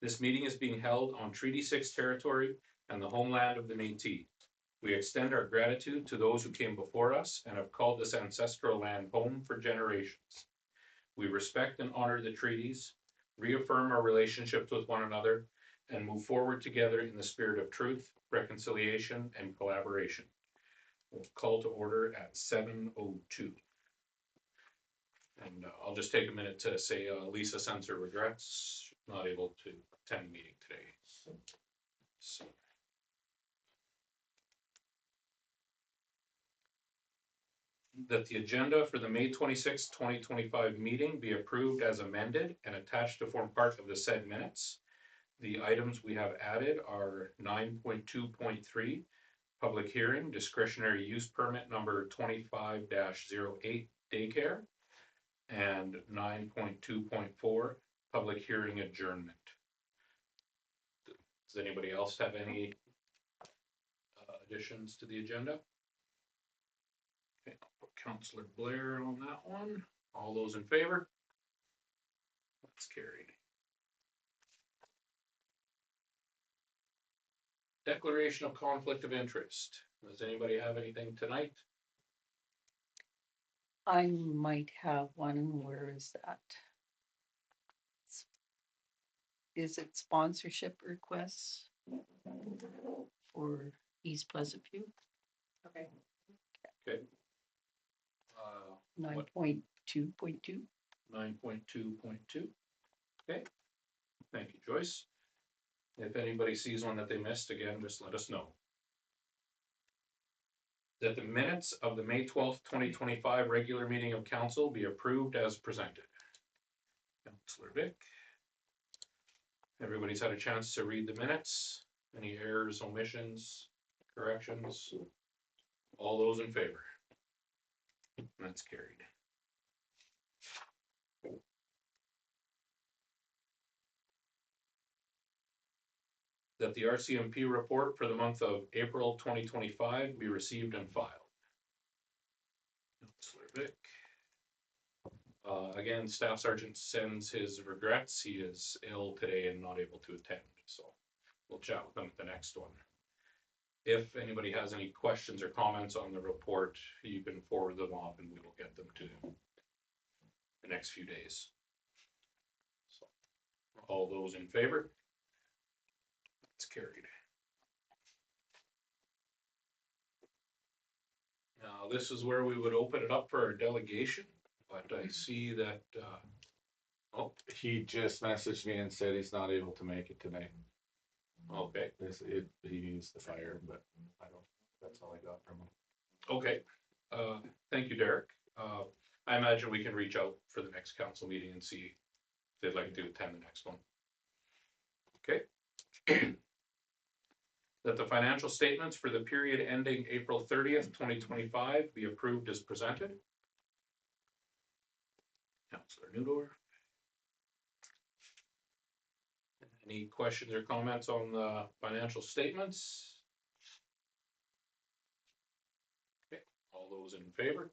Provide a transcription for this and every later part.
This meeting is being held on Treaty 6 territory and the homeland of the Métis. We extend our gratitude to those who came before us and have called this ancestral land home for generations. We respect and honor the treaties, reaffirm our relationships with one another, and move forward together in the spirit of truth, reconciliation, and collaboration. We'll call to order at 7:02. And I'll just take a minute to say Lisa sends her regrets, not able to attend the meeting today. So. That the agenda for the May 26, 2025 meeting be approved as amended and attached to form part of the said minutes. The items we have added are 9.2.3, public hearing, discretionary use permit number 25-08 daycare, and 9.2.4, public hearing adjournment. Does anybody else have any additions to the agenda? Okay, I'll put Councillor Blair on that one. All those in favor? That's carried. Declaration of conflict of interest. Does anybody have anything tonight? I might have one. Where is that? Is it sponsorship requests for East Pleasant View? Okay. Okay. 9.2.2. 9.2.2. Okay. Thank you, Joyce. If anybody sees one that they missed, again, just let us know. That the minutes of the May 12th, 2025 regular meeting of council be approved as presented. Councillor Vic. Everybody's had a chance to read the minutes. Any errors, omissions, corrections? All those in favor? That's carried. That the RCMP report for the month of April 2025 be received and filed. Councillor Vic. Again, Staff Sergeant sends his regrets. He is ill today and not able to attend, so we'll chat with him at the next one. If anybody has any questions or comments on the report, you can forward them off and we will get them to the next few days. So, all those in favor? That's carried. Now, this is where we would open it up for our delegation, but I see that, He just messaged me and said he's not able to make it today. okay, He used the fire, but that's all I got from him. okay. Thank you, Derek. I imagine we can reach out for the next council meeting and see if they'd like to attend the next one. Okay. That the financial statements for the period ending April 30th, 2025 be approved as presented. Councillor Neudorf. Any questions or comments on the financial statements? Okay, all those in favor?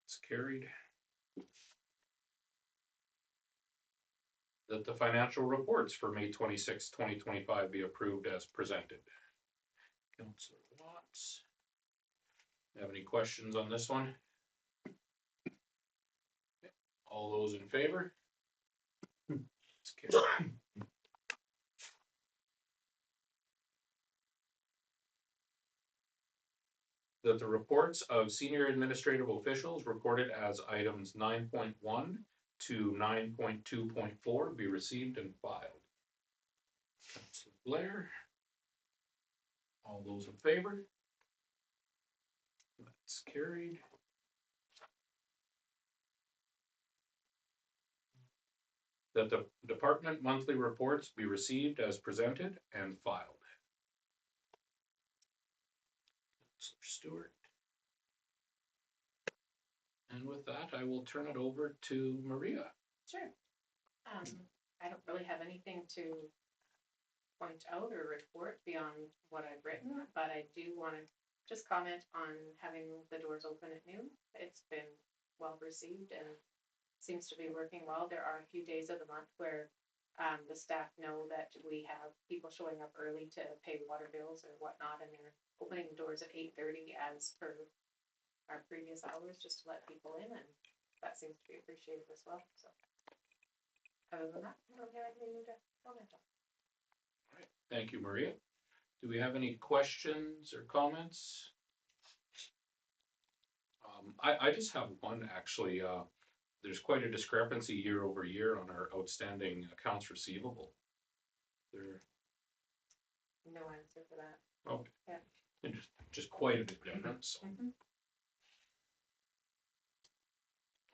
It's carried. That the financial reports for May 26, 2025 be approved as presented. Councillor Watts. Have any questions on this one? Okay. All those in favor? It's carried. That the reports of senior administrative officials recorded as items 9.1 to 9.2.4 be received and filed. Councillor Blair. All those in favor? That's carried. That the department monthly reports be received as presented and filed. Councillor Stewart. And with that, I will turn it over to Maria. Sure. I don't really have anything to point out or report beyond what I've written, but I do want to just comment on having the doors open at noon. It's been well received and seems to be working well. There are a few days of the month where the staff know that we have people showing up early to pay water bills or whatnot, and they're opening the doors at 8:30 as per our previous hours, just to let people in, and that seems to be appreciated as well, so. Other than that, I don't have anything new to comment on. Thank you, Maria. Do we have any questions or comments? I just have one, actually. There's quite a discrepancy year over year on our outstanding accounts receivable. There, No answer for that. oh, Yeah. just quite a bit different, so.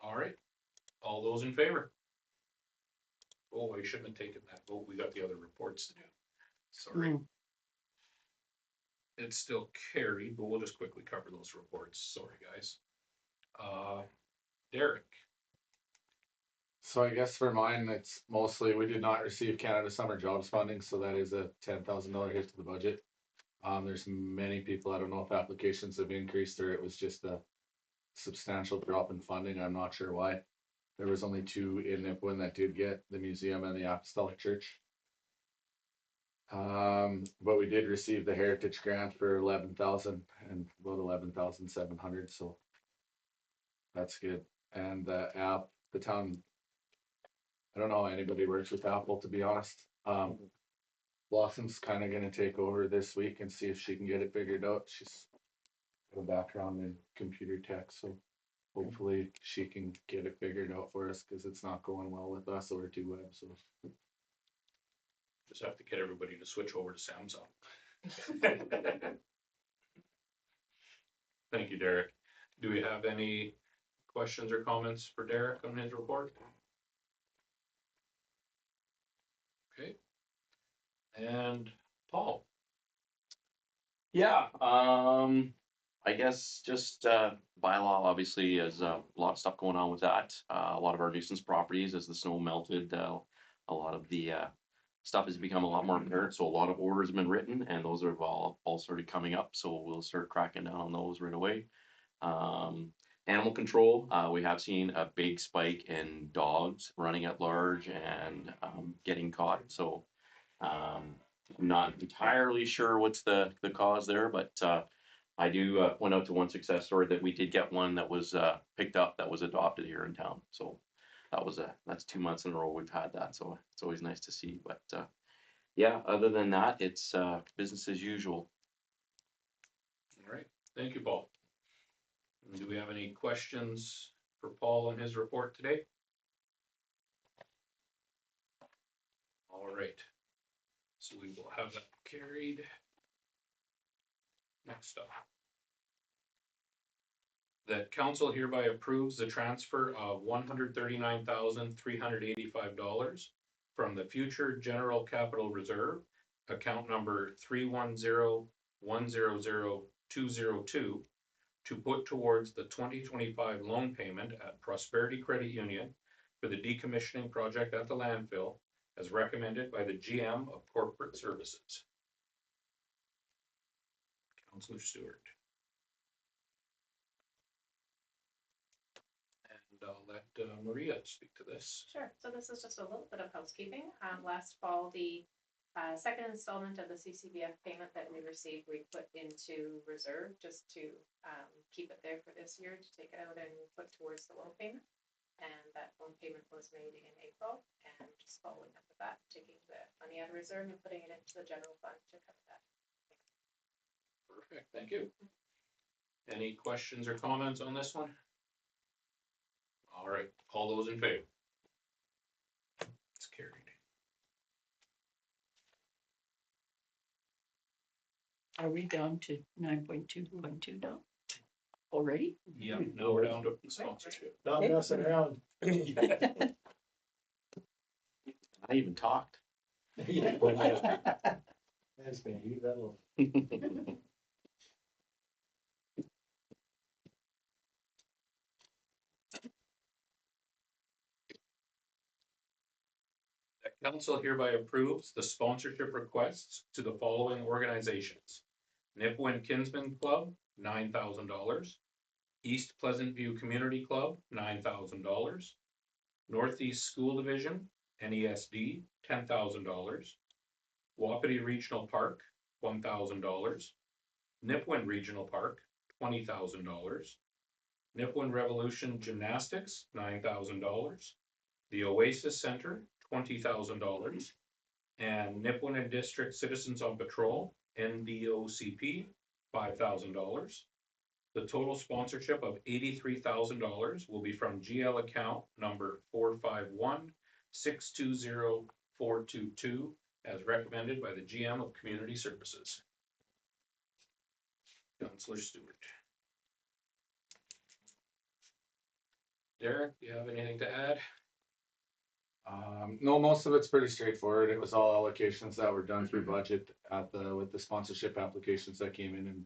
All right, all those in favor? Oh, I shouldn't have taken that vote, we got the other reports to do. Sorry. Mm. It's still carried, but we'll just quickly cover those reports, sorry, guys. Derek, So I guess for mine, it's mostly, we did not receive Canada Summer Jobs Funding, so that is a $10,000 hit to the budget. There's many people, I don't know if applications have increased or it was just a substantial drop in funding, I'm not sure why. There was only 2 in Nipawin that did get, the museum and the Apostolic Church. But we did receive the Heritage Grant for 11,000 and about 11,700, so that's good. And the app, the town, I don't know how anybody works with Apple, to be honest. Blossom's kind of gonna take over this week and see if she can get it figured out. She's got a background in computer tech, so hopefully she can get it figured out for us, because it's not going well with us or T-Web, so. just have to get everybody to switch over to Samsung. Thank you, Derek. Do we have any questions or comments for Derek on his report? Okay. And Paul, Yeah, I guess just, bylaw obviously is a lot of stuff going on with that. A lot of our nuisance properties, as the snow melted, a lot of the, stuff has become a lot more apparent, so a lot of orders have been written, and those are all started coming up, so we'll start cracking down on those right away. Animal control, we have seen a big spike in dogs running at large and, getting caught, so, I'm not entirely sure what's the cause there, but, I do, point out to one success story that we did get one that was, picked up, that was adopted here in town, so that's 2 months in a row we've had that, so it's always nice to see, but, yeah, other than that, it's, business as usual. all right, thank you, Paul. Do we have any questions for Paul and his report today? All right, so we will have that carried. Next up. That council hereby approves the transfer of $139,385 from the future general capital reserve, account number 310100202, to put towards the 2025 loan payment at Prosperity Credit Union for the decommissioning project at the landfill, as recommended by the GM of Corporate Services. Councillor Stewart. And I'll let Maria speak to this. Sure, so this is just a little bit of housekeeping. Last fall, the second installment of the CCBF payment that we received, we put into reserve just to keep it there for this year, to take it out and put towards the loan payment. And that loan payment was made in April, and just following up with that, taking the money out of reserve and putting it into the general fund to cover that. Perfect, thank you. Any questions or comments on this one? All right, all those in favor? It's carried. Are we down to 9.2.2 now? Already? Yeah, now we're down to sponsorship. Not messing around. I even talked. That's gonna heat that little. The council hereby approves the sponsorship requests to the following organizations: Nipawin Kinsman Club, $9,000. East Pleasant View Community Club, $9,000. Northeast School Division, NESD, $10,000. Wapiti Regional Park, $1,000. Nipawin Regional Park, $20,000. Nipawin Revolution Gymnastics, $9,000. The Oasis Center, $20,000. And Nipawin and District Citizens on Patrol, NDOCP, $5,000. The total sponsorship of $83,000 will be from GL account number 451-620-422, as recommended by the GM of Community Services. Councillor Stewart. Derek, do you have anything to add? No, most of it's pretty straightforward. It was all allocations that were done through budget with the sponsorship applications that came in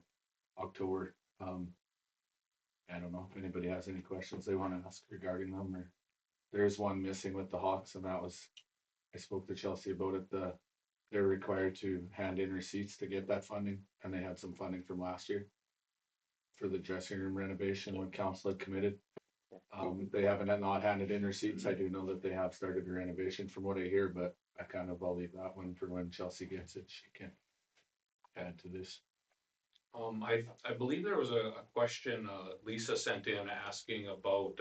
October. I don't know if anybody has any questions they want to ask regarding them, or there's one missing with the Hawks, and that was, I spoke to Chelsea about it, they're required to hand in receipts to get that funding, and they had some funding from last year for the dressing room renovation when council had committed. They haven't not handed in receipts. I do know that they have started the renovation from what I hear, but I'll leave that one for when Chelsea gets it. She can add to this. I believe there was a question Lisa sent in asking about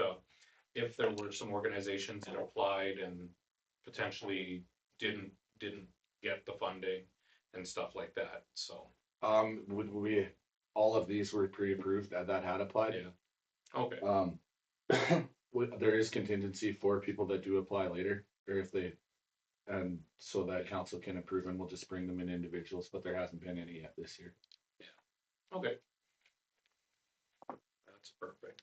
if there were some organizations that applied and potentially didn't get the funding and stuff like that, so. All of these were pre-approved that had applied. Yeah. Okay, There is contingency for people that do apply later, or if they, and so that council can approve, and we'll just bring them in individuals, but there hasn't been any yet this year. okay. That's perfect.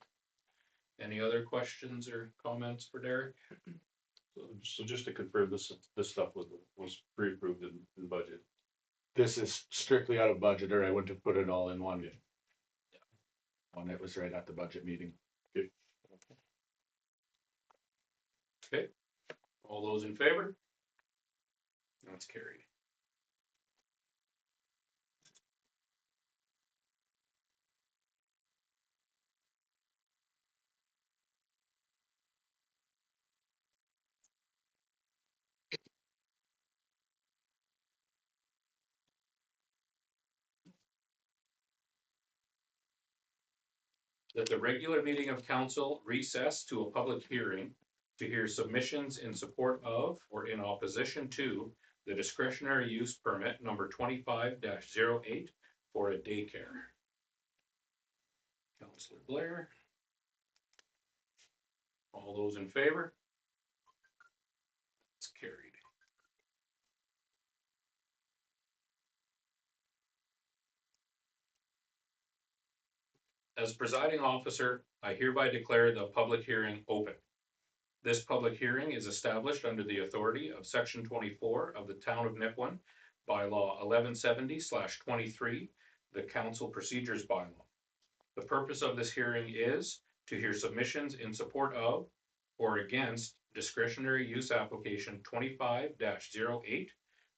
Any other questions or comments for Derek? So just to confirm, this stuff was pre-approved in the budget. This is strictly out of budget, or I wouldn't have put it all in one. When it was right at the budget meeting. Okay, all those in favor? That's carried. That the regular meeting of council recess to a public hearing to hear submissions in support of or in opposition to the discretionary use permit number 25-08 for a daycare. Councillor Blair. All those in favor? It's carried. As presiding officer, I hereby declare the public hearing open. This public hearing is established under the authority of Section 24 of the Town of Nipawin, Bylaw 1170/23, the Council Procedures Bylaw. The purpose of this hearing is to hear submissions in support of or against discretionary use application 25-08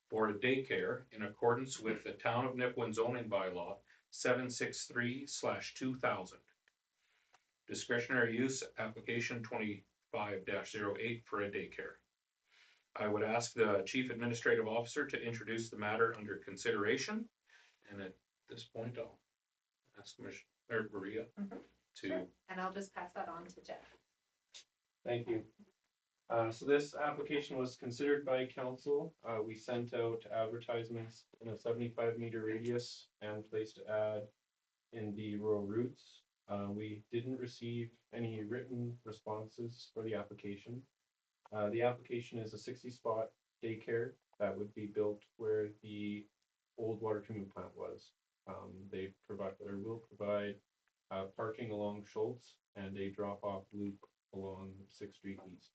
for a daycare in accordance with the Town of Nipawin zoning bylaw 763/2000. Discretionary use application 25-08 for a daycare. I would ask the Chief Administrative Officer to introduce the matter under consideration. And at this point, I'll ask Maria to. Sure. And I'll just pass that on to Jeff. Thank you. So this application was considered by council. We sent out advertisements in a 75-meter radius and placed an ad in the rural routes. We didn't receive any written responses for the application. The application is a 60-spot daycare that would be built where the old water treatment plant was. They provide or will provide parking along Schultz and a drop-off loop along 6th Street East.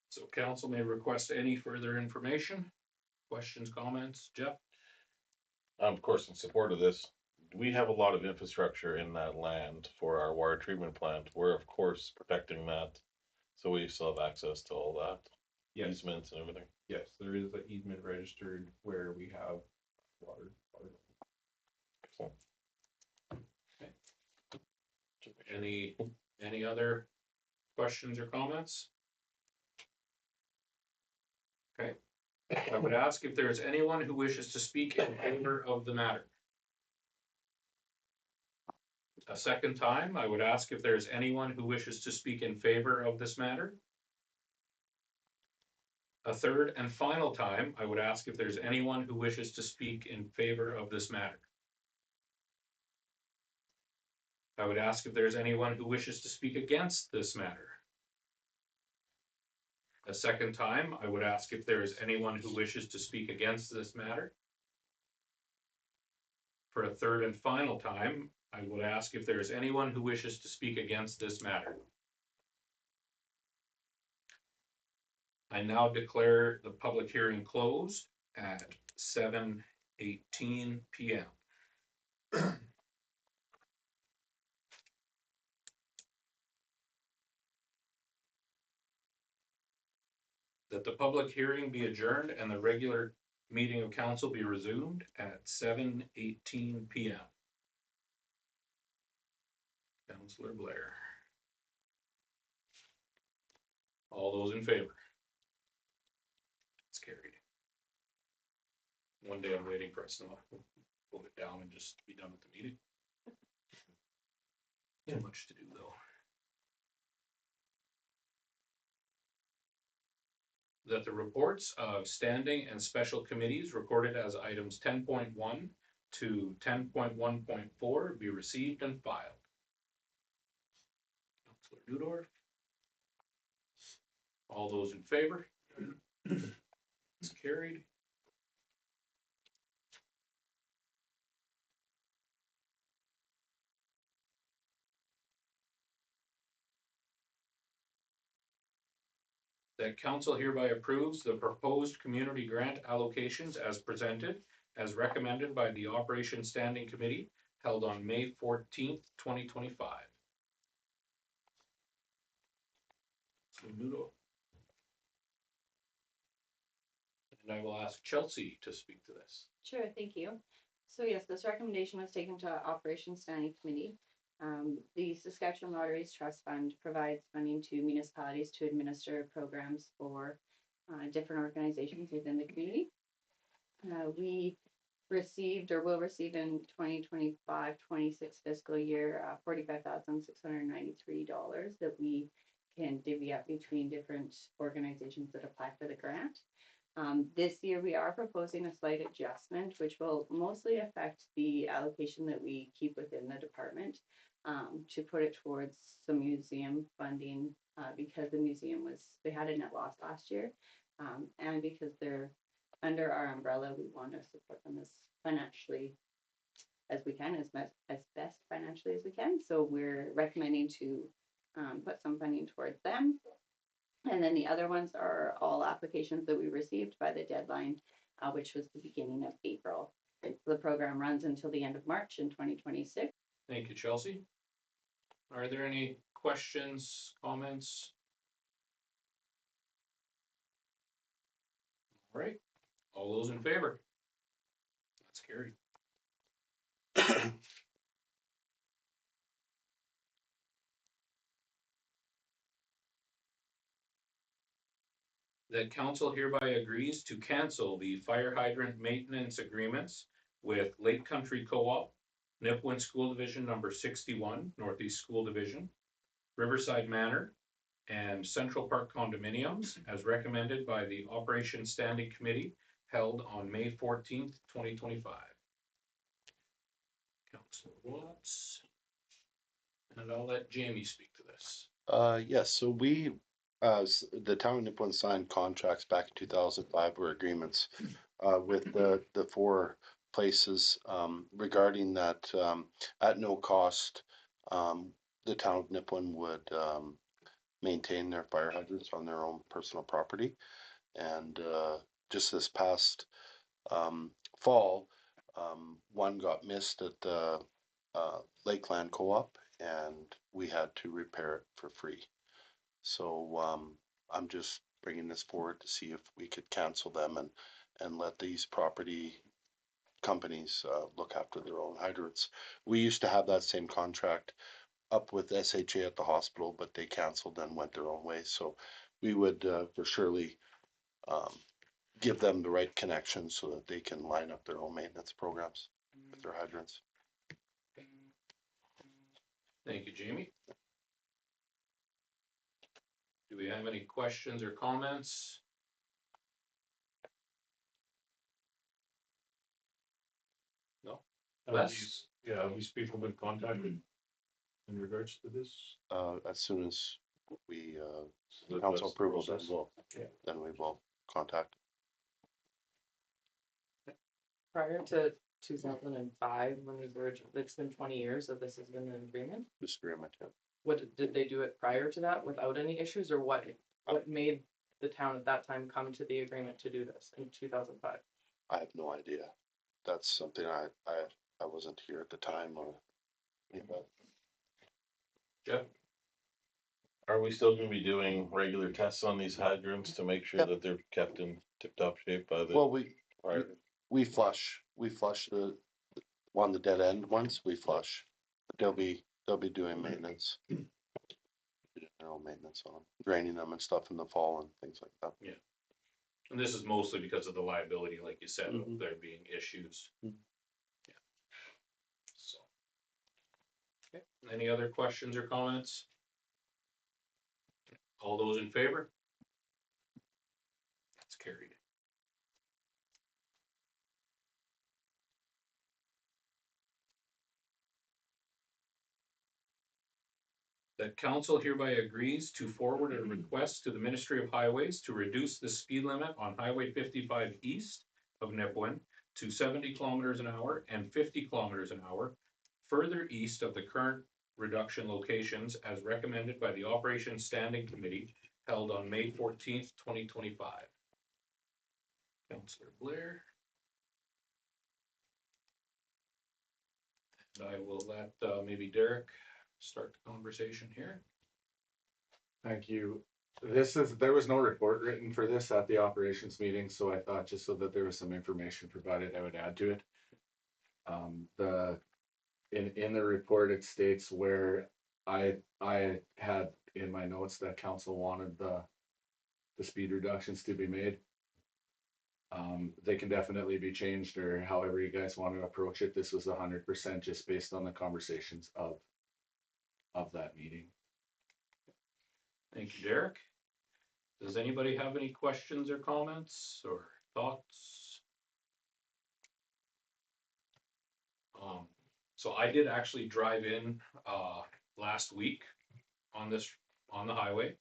So council may request any further information, questions, comments. Jeff? I'm of course in support of this. We have a lot of infrastructure in that land for our water treatment plant. We're of course protecting that. So we still have access to all that. Yes, Easements and everything. yes, there is an easement registered where we have water. Excellent. Any other questions or comments? Okay, I would ask if there is anyone who wishes to speak in favor of the matter. A second time, I would ask if there is anyone who wishes to speak in favor of this matter. A third and final time, I would ask if there's anyone who wishes to speak in favor of this matter. I would ask if there's anyone who wishes to speak against this matter. A second time, I would ask if there is anyone who wishes to speak against this matter. For a third and final time, I would ask if there is anyone who wishes to speak against this matter. I now declare the public hearing closed at 7:18 p.m. That the public hearing be adjourned and the regular meeting of council be resumed at 7:18 p.m. Councillor Blair. All those in favor? It's carried. One day I'm waiting for us to pull it down and just be done with the meeting. Too much to do though. That the reports of standing and special committees recorded as items 10.1 to 10.1.4 be received and filed. Councillor Dudor. All those in favor? It's carried. That council hereby approves the proposed community grant allocations as presented, as recommended by the Operations Standing Committee held on May 14th, 2025. So Nudo. And I will ask Chelsea to speak to this. Sure, thank you. So yes, this recommendation was taken to Operations Standing Committee. The Saskatchewan Lotteries Trust Fund provides funding to municipalities to administer programs for different organizations within the community. We received or will receive in 2025-26 fiscal year $45,693 that we can divvy up between different organizations that apply for the grant. This year we are proposing a slight adjustment, which will mostly affect the allocation that we keep within the department, to put it towards some museum funding, because the museum they had a net loss last year. And because they're under our umbrella, we want to support them as financially as we can, as best financially as we can. So we're recommending to put some funding towards them. And then the other ones are all applications that we received by the deadline, which was the beginning of April. The program runs until the end of March in 2026. Thank you, Chelsea. Are there any questions, comments? All right, all those in favor? That's carried. That council hereby agrees to cancel the fire hydrant maintenance agreements with Lake Country Co-op, Nipawin School Division number 61, Northeast School Division, Riverside Manor, and Central Park Condominiums as recommended by the Operations Standing Committee held on May 14th, 2025. Councilor Watts. And I'll let Jamie speak to this. Yes, so the town of Nipawin signed contracts back in 2005 were agreements with the four places regarding that at no cost the town of Nipawin would maintain their fire hydrants on their own personal property. And just this past fall, one got missed at the Lakeland Co-op, and we had to repair it for free. So I'm just bringing this forward to see if we could cancel them and let these property companies look after their own hydrants. We used to have that same contract up with SHA at the hospital, but they canceled and went their own way. So we would for surely give them the right connections so that they can line up their own maintenance programs with their hydrants. Thank you, Jamie. Do we have any questions or comments? No? Les? Yeah, these people been contacted in regards to this? As soon as we So council that's the approval process. this, Well, then we will contact. Prior to 2005, when these were, it's been 20 years that this has been an agreement. This agreement. Yeah. What, did they do it prior to that without any issues, or what made the town at that time come to the agreement to do this in 2005? I have no idea. That's something I wasn't here at the time or. But Jeff? are we still gonna be doing regular tests on these hydrants to make sure Yep. that they're kept in tip-top shape by the? well, fire? we flush the on the dead end ones. We flush. But they'll be doing maintenance. Their own maintenance on them, draining them and stuff in the fall and things like that. And this is mostly because of the liability, like you said, of Mhm. there being issues. Mhm. Yeah. So. Okay, any other questions or comments? All those in favor? That's carried. The council hereby agrees to forward a request to the Ministry of Highways to reduce the speed limit on Highway 55 east of Nipawin to 70 kilometers an hour and 50 kilometers an hour, further east of the current reduction locations as recommended by the Operations Standing Committee held on May 14th, 2025. Councillor Blair. And I will let maybe Derek start the conversation here. Thank you. There was no report written for this at the operations meeting, so I thought just so that there was some information provided, I would add to it. In the report, it states where I had in my notes that council wanted the speed reductions to be made. They can definitely be changed or however you guys want to approach it. This was 100% just based on the conversations of that meeting. Thank you, Derek. Does anybody have any questions or comments or thoughts? So I did actually drive in last week on the highway,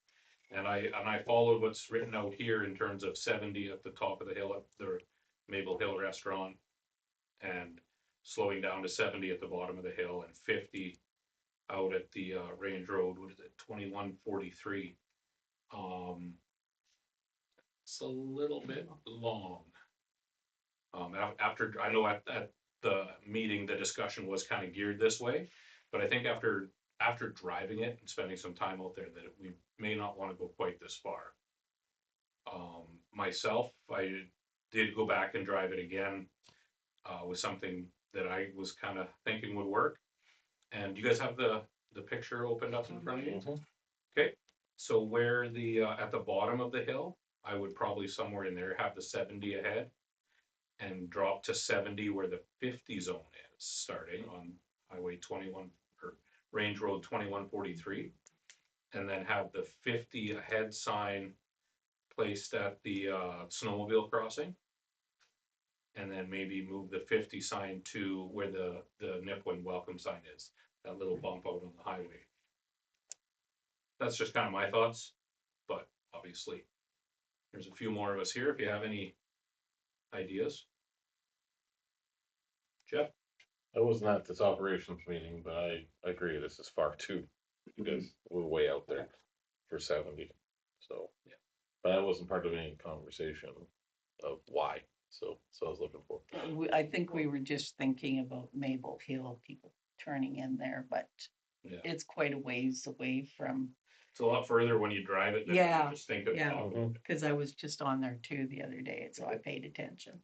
and I followed what's written out here in terms of 70 at the top of the hill at the Maple Hill Restaurant, and slowing down to 70 at the bottom of the hill and 50 out at the Range Road. What is it, 2143? It's a little bit long. After I know at the meeting, the discussion was kind of geared this way, but I think after driving it and spending some time out there, that we may not want to go quite this far. Myself, I did go back and drive it again with something that I was kind of thinking would work. And you guys have the picture opened up in front of you? Mhm. Okay, so where the at the bottom of the hill, I would probably somewhere in there have the 70 ahead and drop to 70 where the 50 zone is, starting on Highway 21 or Range Road 2143, and then have the 50 ahead sign placed at the snowmobile crossing, and then maybe move the 50 sign to where the Nipawin welcome sign is, that little bump out on the highway. That's just kind of my thoughts, but obviously there's a few more of us here if you have any ideas. Jeff? I wasn't at this operations meeting, but I agree, this is far too, because we're way out there for 70, so. Yeah. But I wasn't part of any conversation of why, so I was looking for. I think we were just thinking about Maple Hill, people turning in there, but Yeah. it's quite a ways away from, It's a lot further when you drive it than Yeah, you just think of. yeah. it. because I was just on there too the other day, so I paid attention.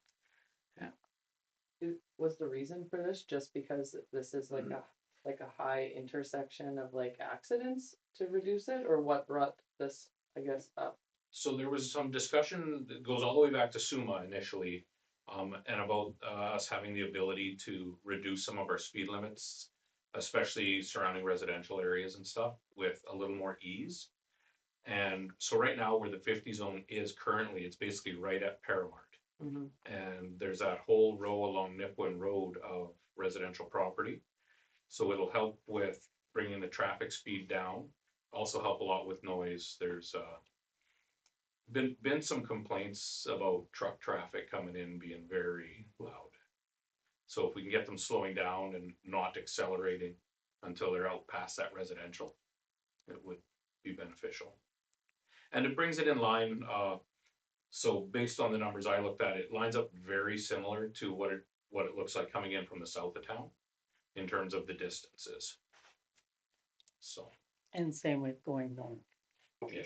Was the reason for this just because this is like a like a high intersection of like accidents to reduce it, or what brought this, I guess, up? So there was some discussion that goes all the way back to SUMA initially, and about us having the ability to reduce some of our speed limits, especially surrounding residential areas and stuff, with a little more ease. And so right now where the 50 zone is currently, it's basically right at Paramount. Mm-hmm. And there's that whole row along Nipwin Road of residential property. So it'll help with bringing the traffic speed down, also help a lot with noise. There's been some complaints about truck traffic coming in being very loud. So if we can get them slowing down and not accelerating until they're out past that residential, it would be beneficial. And it brings it in line, so based on the numbers I looked at, it lines up very similar to what it looks like coming in from the south of town in terms of the distances. So, And same with going north. yeah.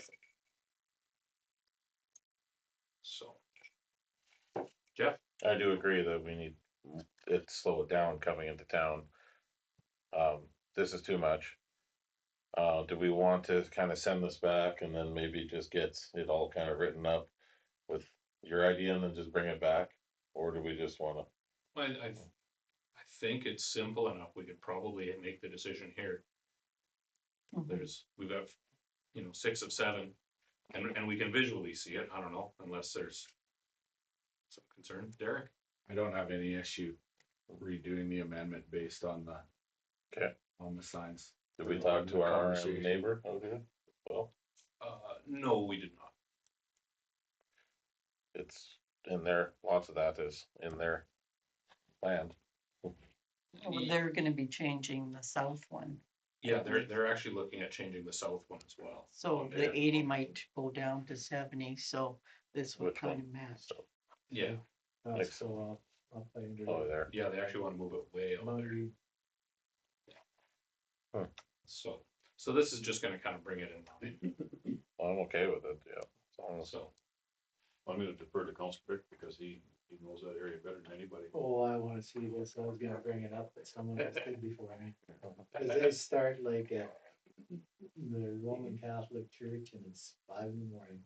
So. Jeff? I do agree that we need it to slow it down coming into town. This is too much. Do we want to kind of send this back and then maybe just get it all kind of written up with your idea and then just bring it back? Or do we just wanna, I think it's simple enough. We could probably make the decision here. Mhm. We've got, 6 of 7, and we can visually see it. I don't know, unless there's some concern. Derek? I don't have any issue redoing the amendment based on the. Okay. On the signs. did we talk to our Conversation. neighbor? Okay. Well, No, we did not. it's in there, lots of that is in their land. Well, they're gonna be changing the south one, Yeah, they're actually looking at changing the south one as well. so Yeah. the 80 might go down to 70, so this would Which one? kind of match. So, Yeah, That's so up under. oh, there. yeah, they actually want to move it way over there. Mountie. So this is just gonna kind of bring it in line. I'm okay with it, yeah. As long as- So, I'm gonna defer to Council Vic because he knows that area better than anybody. Oh, I wanna see this, I was gonna bring it up, but someone else did before me. Cause they start like at the Roman Catholic Church and it's 5 in the morning.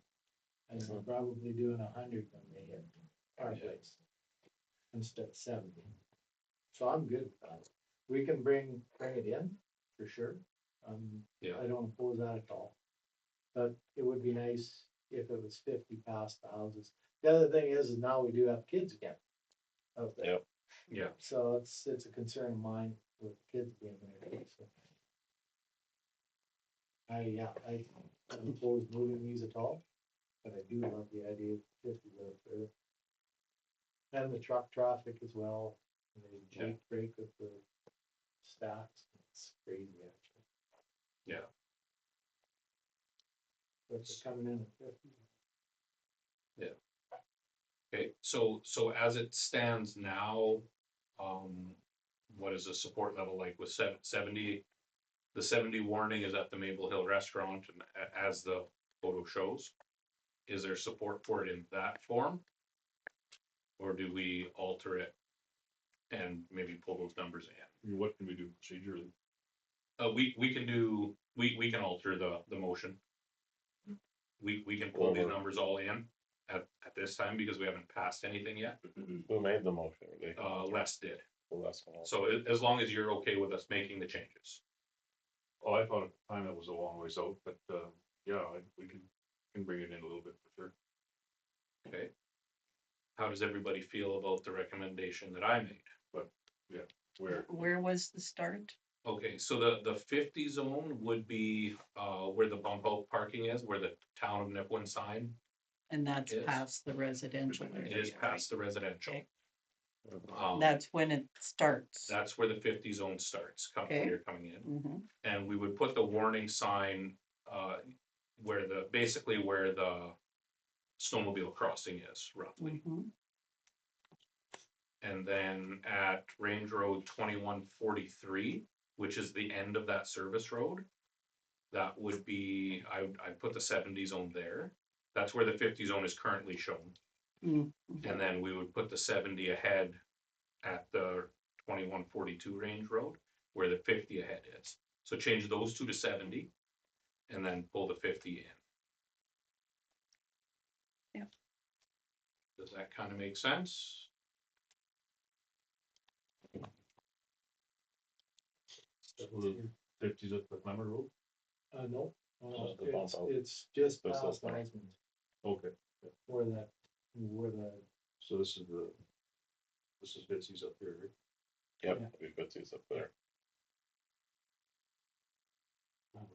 And they're probably doing 100 when they hit our place. Instead of 70. So I'm good with that. We can bring it in, for sure. Yeah. I don't oppose that at all. But it would be nice if it was 50 past the houses. The other thing is now we do have kids again. Out there. Yep. yeah, So it's a concern of mine with kids being there. So. I don't oppose moving these at all, but I do love the idea of 50 out there. And the truck traffic as well, and they Yeah. break with the stacks, it's crazy actually. Yeah. But they're coming in at 50. okay, so as it stands now, what is the support level like with 70? The 70 warning is at the Maple Hill Restaurant, and as the photo shows. Is there support for it in that form? Or do we alter it and maybe pull those numbers in? What can we do procedurally? We can do, we can alter the motion. We can pull these Over. numbers all in at this time because we haven't passed anything yet. Who made the motion? Les did. The last one. So as long as you're okay with us making the changes. Oh, I thought at the time it was a long ways out, but, yeah, we can bring it in a little bit for sure. Okay. How does everybody feel about the recommendation that I made? Where was the start? Okay, so the 50 zone would be where the bump out parking is, where the town of Nipawin sign. And that's Yes. past the residential It area, is past the residential. Okay. Um, That's when it starts. That's where the 50 zone starts, when Okay. you're coming in. Mhm. And we would put the warning sign where basically where the snowmobile crossing is roughly. Mhm. And then at Range Road 2143, which is the end of that service road, that would be, I'd put the 70 zone there. That's where the 50 zone is currently shown. Mhm. And then we would put the 70 ahead at the 2142 Range Road. where the 50 ahead is. So change those two to 70 and then pull the 50 in. Yeah. Does that kind of make sense? Fifties at the Clemmer Road? No, Just the bump out. it's just Just past that. Wiseman, Okay, where the, so this is Bitsy's up here, right? Yep, Yeah. we put these up there.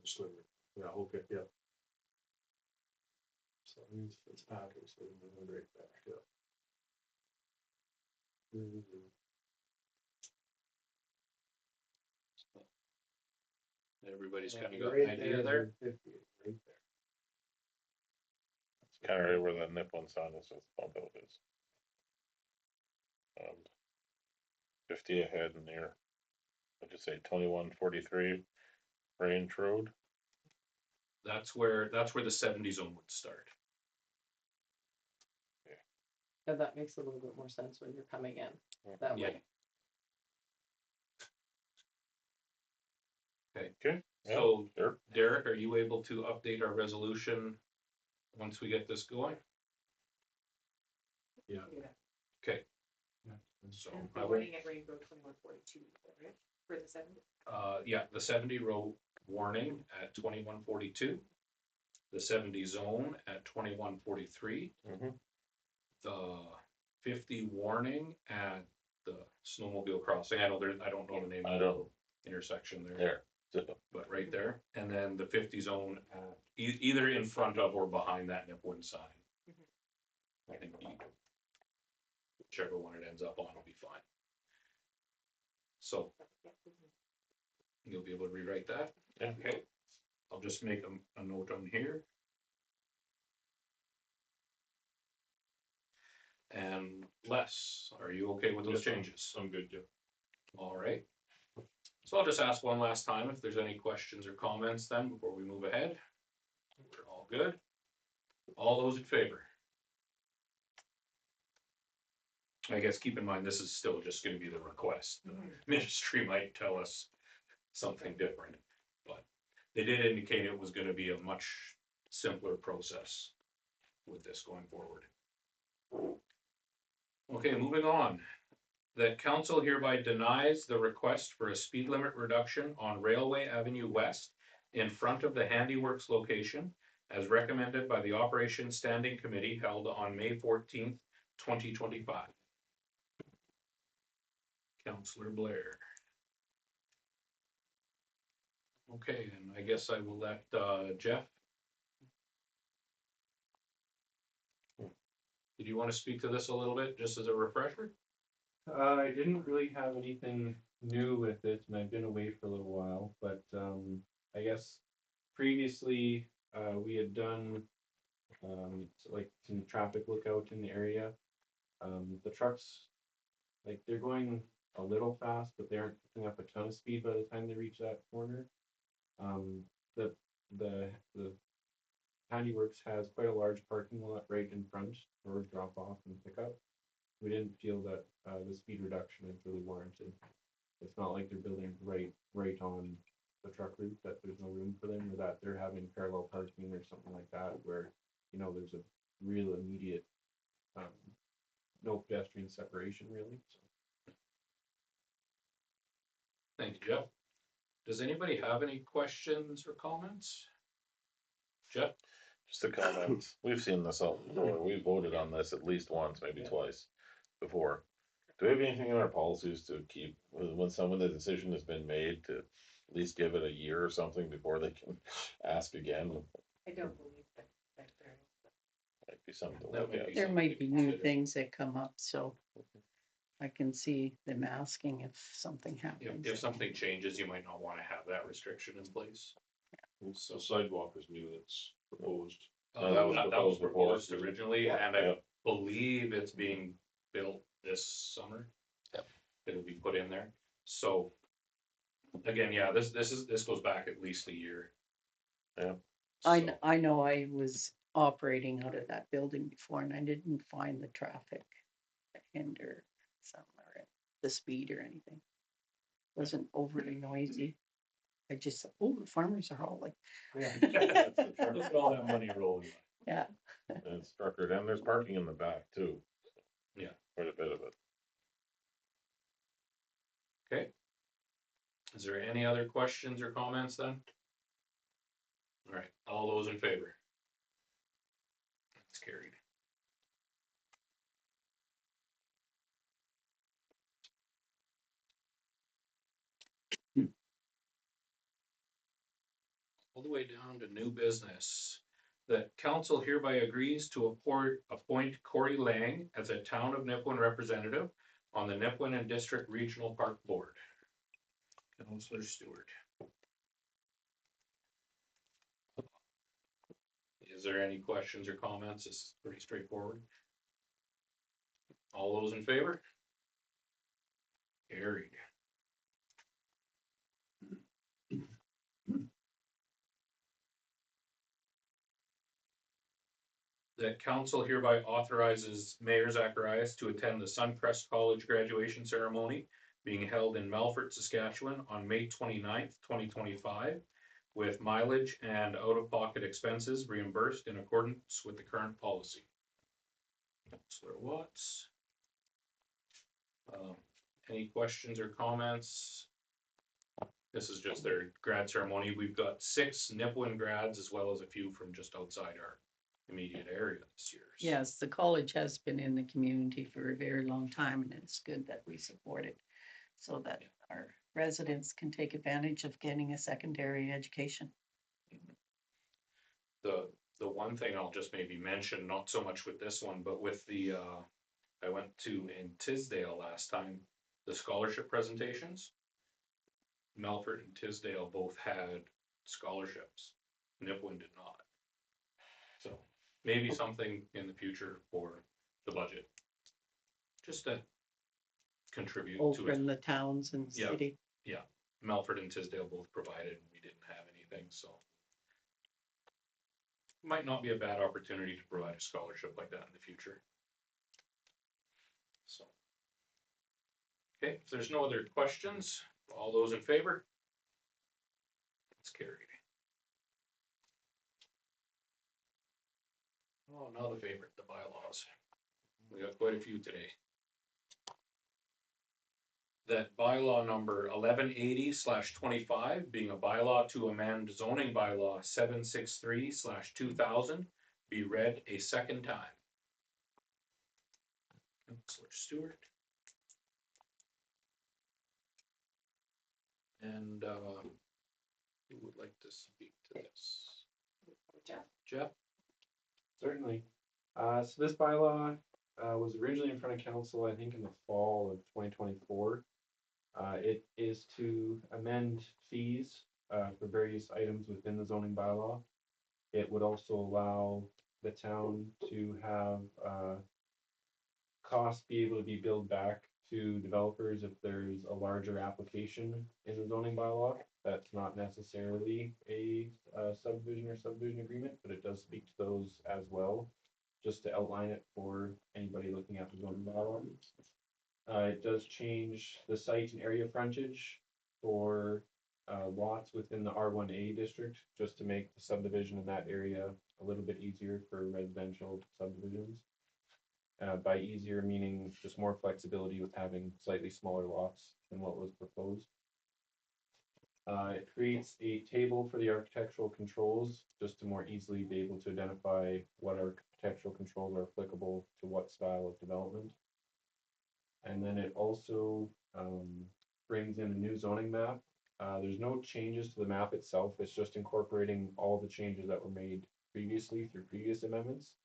Just like- Yeah, okay, yeah. so it's Patrick's, so it's right there. Yeah. Everybody's kind of Yeah, got right an idea is there. Route 50, right there. It's kind of right where that nip one sign is, just bump out is. 50 ahead and near, I'd just say 2143 Range Road. That's where the 70 zone would start. Yeah, that makes a little bit more sense when you're coming in that Yeah. way. Okay. Yeah, So sure. Derek, are you able to update our resolution once we get this going? Yeah. Okay. So And I the will, wording at Rainbow 2142, right, for the 70? yeah, the 70 row warning at 2142. The 70 zone at 2143. Mhm. The 50 warning at the snowmobile crossing. I don't know the name I of don't, the intersection there, there, just but right there. And then the 50 zone at either in front of or behind that Nipwood sign. I think whichever one it ends up on will be fine. So you'll be able to rewrite that. Yeah. Okay. I'll just make a note on here. And Les, are you okay with those Yes, changes? I'm good, yeah. All right. So I'll just ask one last time if there's any questions or comments then before we move ahead. We're all good. All those in favor? I guess keep in mind, this is still just gonna be the request. The ministry might tell us something different, but they did indicate it was gonna be a much simpler process with this going forward. Okay, moving on. That council hereby denies the request for a speed limit reduction on Railway Avenue West in front of the Handiworks location as recommended by the Operations Standing Committee held on May 14th, 2025. Councillor Blair. Okay, and I guess I will let Jeff. Did you want to speak to this a little bit, just as a refresher? I didn't really have anything new with it, and I've been away for a little while, but, I guess previously, we had done, like some traffic lookout in the area. The trucks, like, they're going a little fast, but they aren't picking up a ton of speed by the time they reach that corner. The Handiworks has quite a large parking lot right in front for drop off and pickup. We didn't feel that, the speed reduction is really warranted. It's not like they're building right on the truck route, that there's no room for them, or that they're having parallel parking or something like that, where, there's a real immediate, no pedestrian separation really, so. Thank you, Jeff. Does anybody have any questions or comments? Jeff? Just a comment. We've seen this all before. We voted on this at least once, maybe twice before. Do we have anything in our policies to keep, when some of the decision has been made, to at least give it a year or something before they can ask again? I don't believe that there is. Might be something to That look might at. be There something might to be new consider. things that come up, so I can see them asking if something happens. If something changes, you might not want to have that restriction in place. So sidewalk is new, that's proposed. No, that was That was proposed before. proposed originally, and I Yep. believe it's being built this summer. Yep. It'll be put in there, so. Again, yeah, this goes back at least a year. Yeah. So, I know I was operating out of that building before and I didn't find the traffic hinder somewhere, the speed or anything. wasn't overly noisy. I just, said, oh, the farmers are all like. Look at all that money rolling. Yeah, And it's structured, and there's parking in the back too. Yeah. Quite a bit of it. Okay. Is there any other questions or comments then? All right, all those in favor? That's carried. All the way down to new business. That council hereby agrees to appoint Corey Lang as a town of Nipawin representative on the Nipawin and District Regional Park Board. Councillor Stewart. Is there any questions or comments? This is pretty straightforward. All those in favor? Carried. That council hereby authorizes Mayor Zacharias to attend the Suncrest College graduation ceremony being held in Melfort, Saskatchewan on May 29th, 2025, with mileage and out-of-pocket expenses reimbursed in accordance with the current policy. Councillor Watts. Any questions or comments? This is just their grad ceremony. We've got 6 Nipawin grads as well as a few from just outside our immediate area this year. So, yes, the college has been in the community for a very long time, and it's good that we support it so that our residents can take advantage of getting a secondary education. The one thing I'll just maybe mention, not so much with this one, but with the I went to in Tisdale last time, the scholarship presentations. Melfort and Tisdale both had scholarships. Nipawin did not. So maybe something in the future for the budget. Just to contribute to Over it. in the towns and Yeah. city. Melfort and Tisdale both provided, and we didn't have anything, so. Might not be a bad opportunity to provide a scholarship like that in the future. So. Okay, if there's no other questions, all those in favor? It's carried. Oh, now the favorite, the bylaws. We got quite a few today. That bylaw number 1180/25 being a bylaw to amend zoning bylaw 763/2000 be read a second time. Councillor Stewart. And who would like to speak to this? Jeff? Certainly. So this bylaw was originally in front of council, I think in the fall of 2024. It is to amend fees for various items within the zoning bylaw. It would also allow the town to have costs be able to be billed back to developers if there's a larger application in the zoning bylaw. That's not necessarily a subdivision or subdivision agreement, but it does speak to those as well, just to outline it for anybody looking at the zoning bylaw. It does change the site and area frontage for lots within the R1A district, just to make the subdivision in that area a little bit easier for residential subdivisions. By easier, meaning just more flexibility with having slightly smaller lots than what was proposed. It creates a table for the architectural controls, just to more easily be able to identify what architectural controls are applicable to what style of development. And then it also brings in a new zoning map. There's no changes to the map itself, it's just incorporating all the changes that were made previously through previous amendments.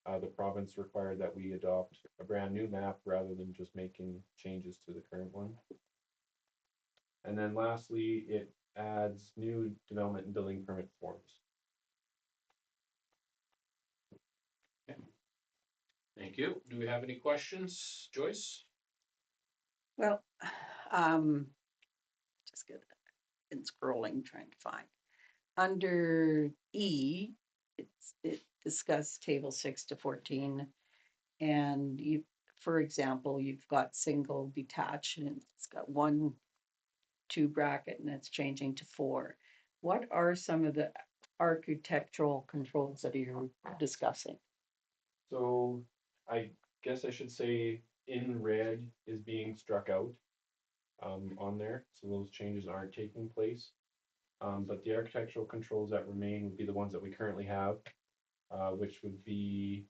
The province required that we adopt a brand new map rather than just making changes to the current one. And then lastly, it adds new development and building permit forms. Thank you. Do we have any questions, Joyce? Well, just get been scrolling, trying to find. Under E, it discussed table 6 to 14. And you, for example, you've got single detached and it's got 1 two bracket and it's changing to 4. What are some of the architectural controls that you're discussing? So I guess I should say in red is being struck out on there, so those changes aren't taking place. But the architectural controls that remain would be the ones that we currently have, which would be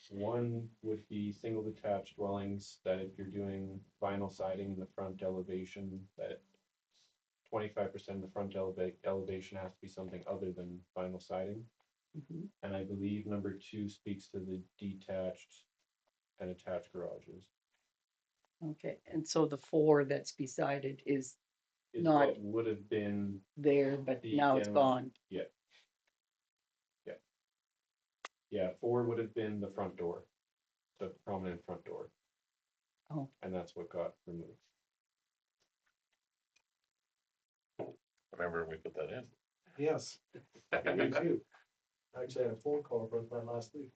one would be single detached dwellings, that if you're doing vinyl siding in the front elevation, that 25% of the front elevation has to be something other than vinyl siding. Mhm. And I believe number 2 speaks to the detached and attached garages. Okay, and so the 4 that's beside it is Is Not- what would have been, there, but The now it's down- gone. yeah, 4 would have been the front door, the prominent front door. Oh. And that's what got removed. Remember we put that in. Yes, me too. Actually, I had a phone call about that last week.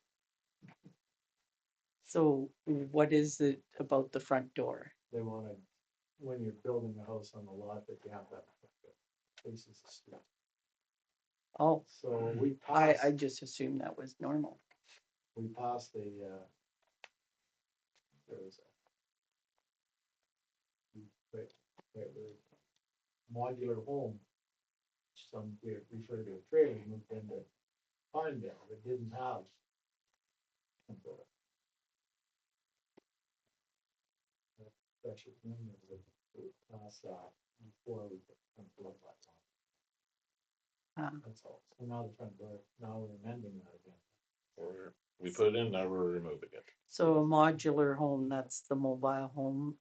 So what is it about the front door? They wanted, when you're building a house on the lot, that you have that faces the street. Oh, So we I passed, just assumed that was normal. we passed there was a modular home. Some we refer to a trailer, moved into Pinedale, that didn't have. Special memory of the class, before we put front door back on. Ah. That's all. So now the front door, now we're amending that again. Or we put it in, now we're removing it. So a modular home, that's the mobile home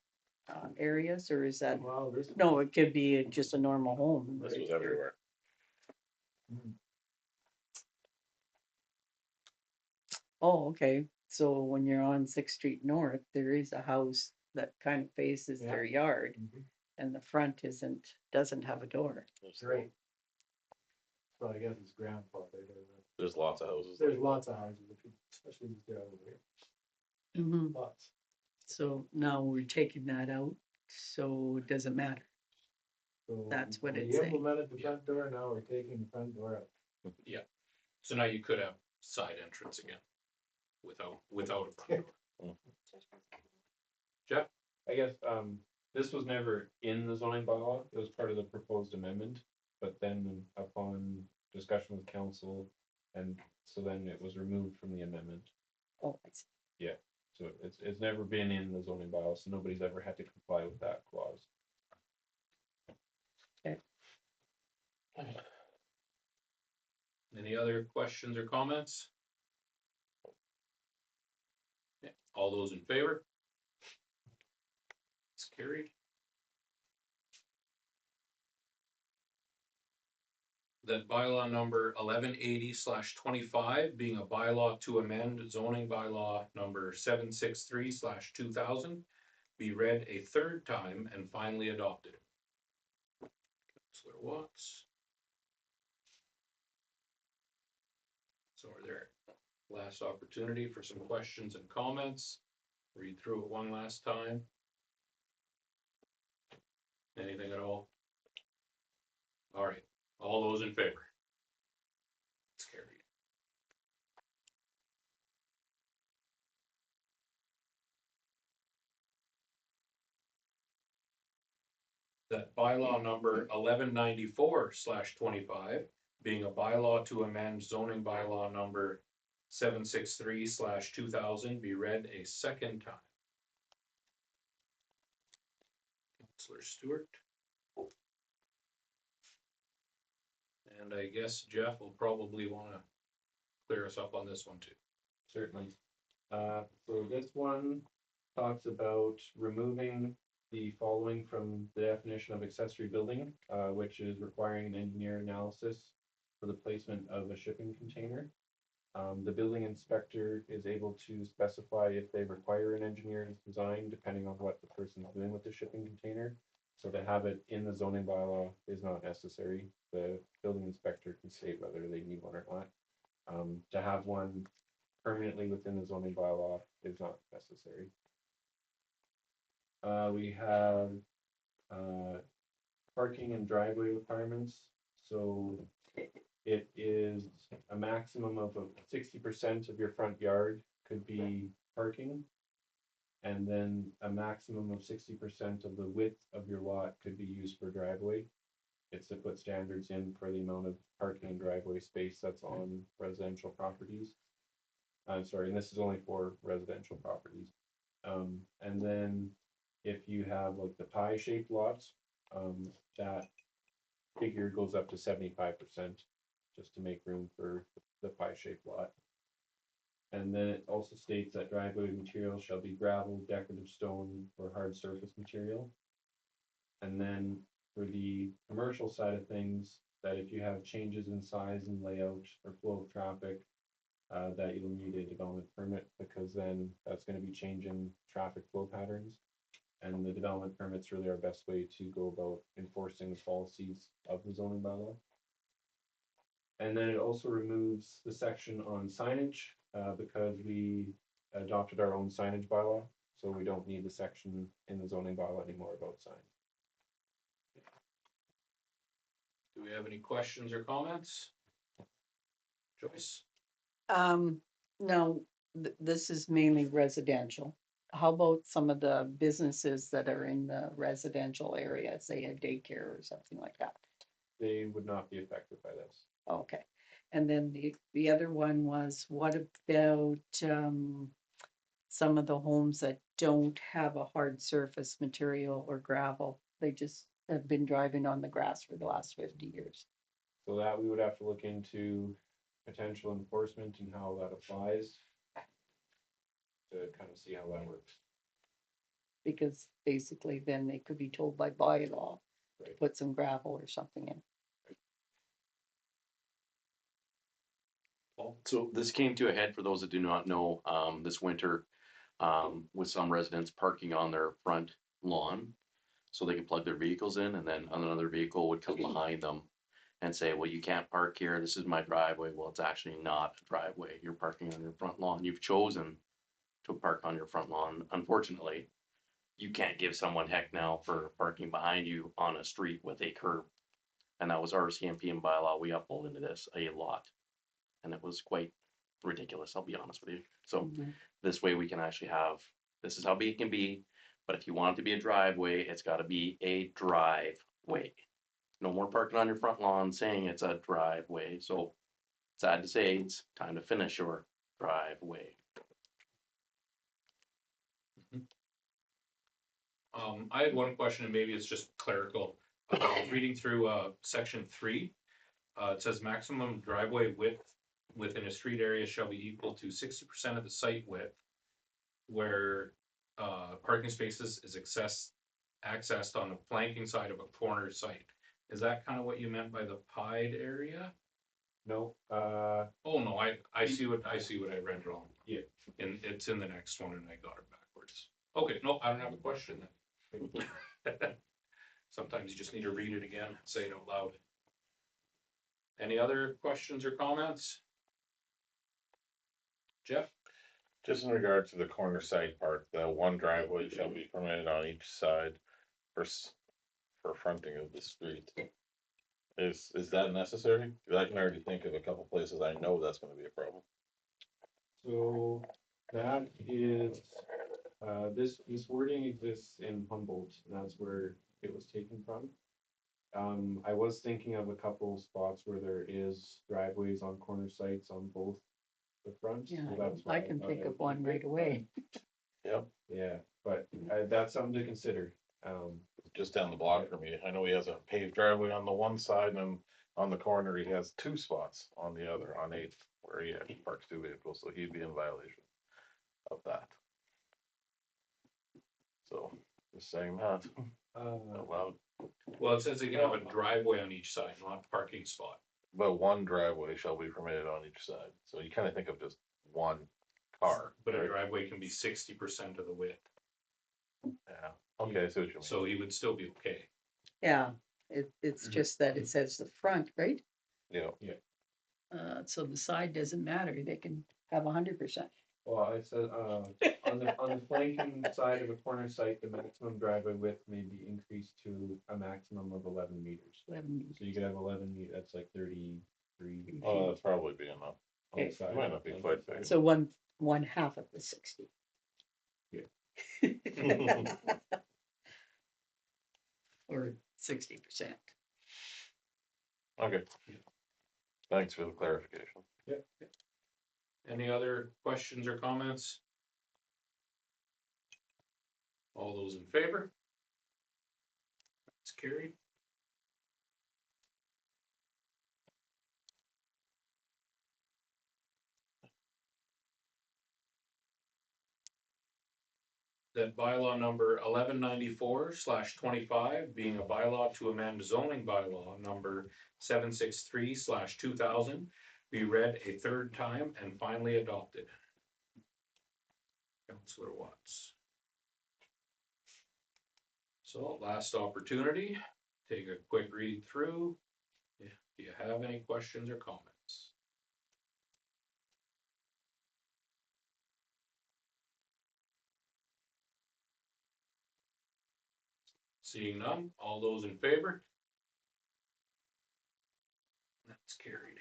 areas, or is that, Well, this. no, it could be just a normal home. This was everywhere. Oh, okay, so when you're on Sixth Street North, there is a house that kind of faces their yard, Mhm. and the front doesn't have a door. Great. So I guess it's grandfathered. There's lots of houses. There's lots of houses, especially these guys over here. Mhm. Lots. So now we're taking that out, so it doesn't matter. So That's what we it's saying. implemented the front door, now we're taking the front door out. So now you could have side entrance again without a front door. Jeff? I guess, this was never in the zoning bylaw, it was part of the proposed amendment, but then upon discussion with council, and so then it was removed from the amendment. Oh, I see. So it's never been in the zoning bylaw, so nobody's ever had to comply with that clause. Any other questions or comments? Yeah, all those in favor? It's carried. That bylaw number 1180/25 being a bylaw to amend zoning bylaw number 763/2000 be read a third time and finally adopted. Councillor Watts. So are there last opportunity for some questions and comments? Read through it one last time. Anything at all? All right, all those in favor? It's carried. That bylaw number 1194/25 being a bylaw to amend zoning bylaw number 763/2000 be read a second time. Councillor Stewart. And I guess Jeff will probably want to clear us up on this one too. Certainly. So this one talks about removing the following from the definition of accessory building, which is requiring an engineer analysis for the placement of a shipping container. The building inspector is able to specify if they require an engineer's design, depending on what the person's doing with the shipping container. So to have it in the zoning bylaw is not necessary. The building inspector can state whether they need one or not. To have one permanently within the zoning bylaw is not necessary. We have, parking and driveway requirements, so it is a maximum of 60% of your front yard could be parking. And then a maximum of 60% of the width of your lot could be used for driveway. It's to put standards in for the amount of parking and driveway space that's on residential properties. I'm sorry, and this is only for residential properties. And then if you have like the pie shaped lots, that figure goes up to 75%, just to make room for the pie shaped lot. And then it also states that driveway material shall be gravel, decorative stone, or hard surface material. And then for the commercial side of things, that if you have changes in size and layout or flow of traffic, that you'll need a development permit, because then that's gonna be changing traffic flow patterns. And the development permit's really our best way to go about enforcing the policies of the zoning bylaw. And then it also removes the section on signage, because we adopted our own signage bylaw, so we don't need the section in the zoning bylaw anymore about signs. Do we have any questions or comments? Joyce? No, this is mainly residential. How about some of the businesses that are in the residential area, say a daycare or something like that? They would not be affected by this. Okay, and then the other one was, what about, some of the homes that don't have a hard surface material or gravel? They just have been driving on the grass for the last 50 years. So that we would have to look into potential enforcement and how that applies, to kind of see how that works. Because basically then they could be told by bylaw to Right. put some gravel or something in. So this came to a head, for those that do not know, this winter, with some residents parking on their front lawn. So they could plug their vehicles in, and then another vehicle would come behind them and say, well, you can't park here, this is my driveway. Well, it's actually not a driveway, you're parking on your front lawn, you've chosen to park on your front lawn. Unfortunately, you can't give someone heck now for parking behind you on a street with a curb. And that was our CMP and bylaw, we uphold into this a lot. And it was quite ridiculous, I'll be honest with you. So this way we can actually have, this is how big it can be, but if you want it to be a driveway, it's gotta be a driveway. No more parking on your front lawn saying it's a driveway, so sad to say, it's time to finish your driveway. I had one question, and maybe it's just clerical. Reading through, section 3, it says maximum driveway width within a street area shall be equal to 60% of the site width, where, parking spaces is accessed on the flanking side of a corner site. Is that kind of what you meant by the pied area? No, Oh, no, I see what I read wrong. Yeah. And it's in the next one, and I got it backwards. Okay, no, I don't have a question then. Sometimes you just need to read it again, say it out loud. Any other questions or comments? Jeff? Just in regard to the corner site part, the one driveway shall be permitted on each side for fronting of the street. Is that necessary? 'Cause I can already think of a couple places I know that's gonna be a problem. so that is, this wording exists in Humboldt, and that's where it was taken from. I was thinking of a couple spots where there is driveways on corner sites on both the fronts. Yeah, so that's why I can thought think I of would one keep right it. away. Yep, Yeah, but that's something to consider. just down the block from me. I know he has a paved driveway on the one side, and on the corner, he has two spots on the other, on 8th, where he actually parks 2 vehicles, so he'd be in violation of that. So, just saying that out loud. Well, it says they can have a driveway on each side, not a parking spot. But one driveway shall be permitted on each side, so you kind of think of just one car. But a right? driveway can be 60% of the width, Yeah, okay, I see what you mean. so he would still be okay. Yeah, it's just that it says the front, right? Yeah, So the side doesn't matter, they can have 100%. Well, it says, on On the flanking side of a corner site, the maximum driveway width may be increased to a maximum of 11 meters. 11 So you could have 11 meters. That's like 33. Oh, that's probably be enough. on the Okay. side. Might not be quite big. So one half of the 60. Yeah. Or 60%. Okay. Thanks for the clarification. Any other questions or comments? All those in favor? It's carried. That bylaw number 1194/25 being a bylaw to amend zoning bylaw number 763/2000 be read a third time and finally adopted. Councillor Watts. So last opportunity, take a quick read through. Do you have any questions or comments? Seeing none, all those in favor? That's carried.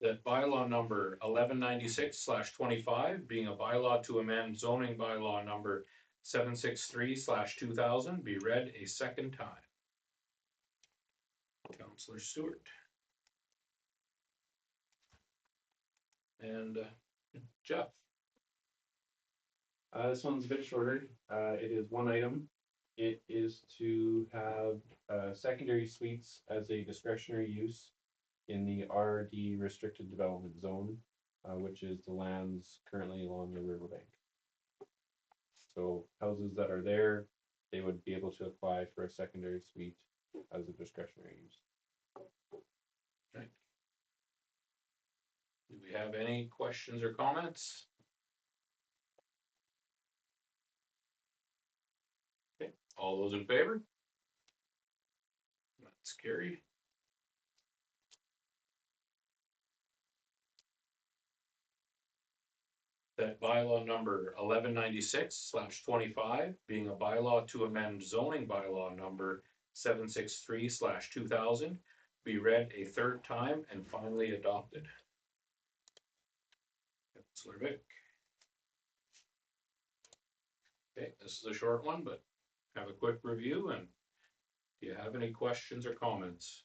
That bylaw number 1196/25 being a bylaw to amend zoning bylaw number 763/2000 be read a second time. Councillor Stewart. And Jeff. This one's a bit shorter. It is one item. It is to have secondary suites as a discretionary use in the RD restricted development zone, which is the lands currently along the riverbank. So houses that are there, they would be able to apply for a secondary suite as a discretionary use. Do we have any questions or comments? Okay, all those in favor? That's carried. That bylaw number 1196/25 being a bylaw to amend zoning bylaw number 763/2000 be read a third time and finally adopted. Councillor Vic. Okay, this is a short one, but have a quick review, and do you have any questions or comments?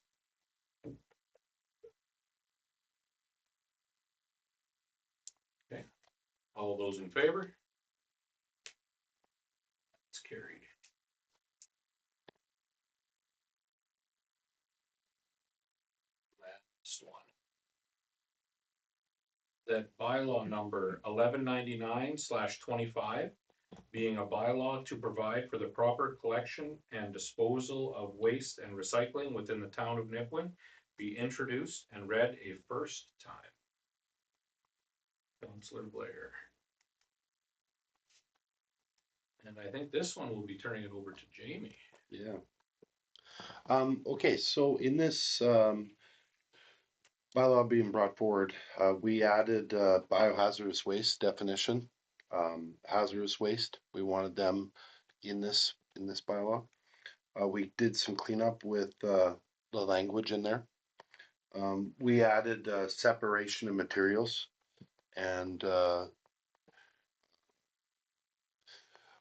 Okay, all those in favor? It's carried. Last one. That bylaw number 1199/25 being a bylaw to provide for the proper collection and disposal of waste and recycling within the town of Nipawin be introduced and read a first time. Councillor Blair. And I think this one will be turning it over to Jamie. Yeah. Okay, so in this bylaw being brought forward, we added biohazardous waste definition. Hazardous waste, we wanted them in this bylaw. We did some cleanup with the language in there. We added separation of materials and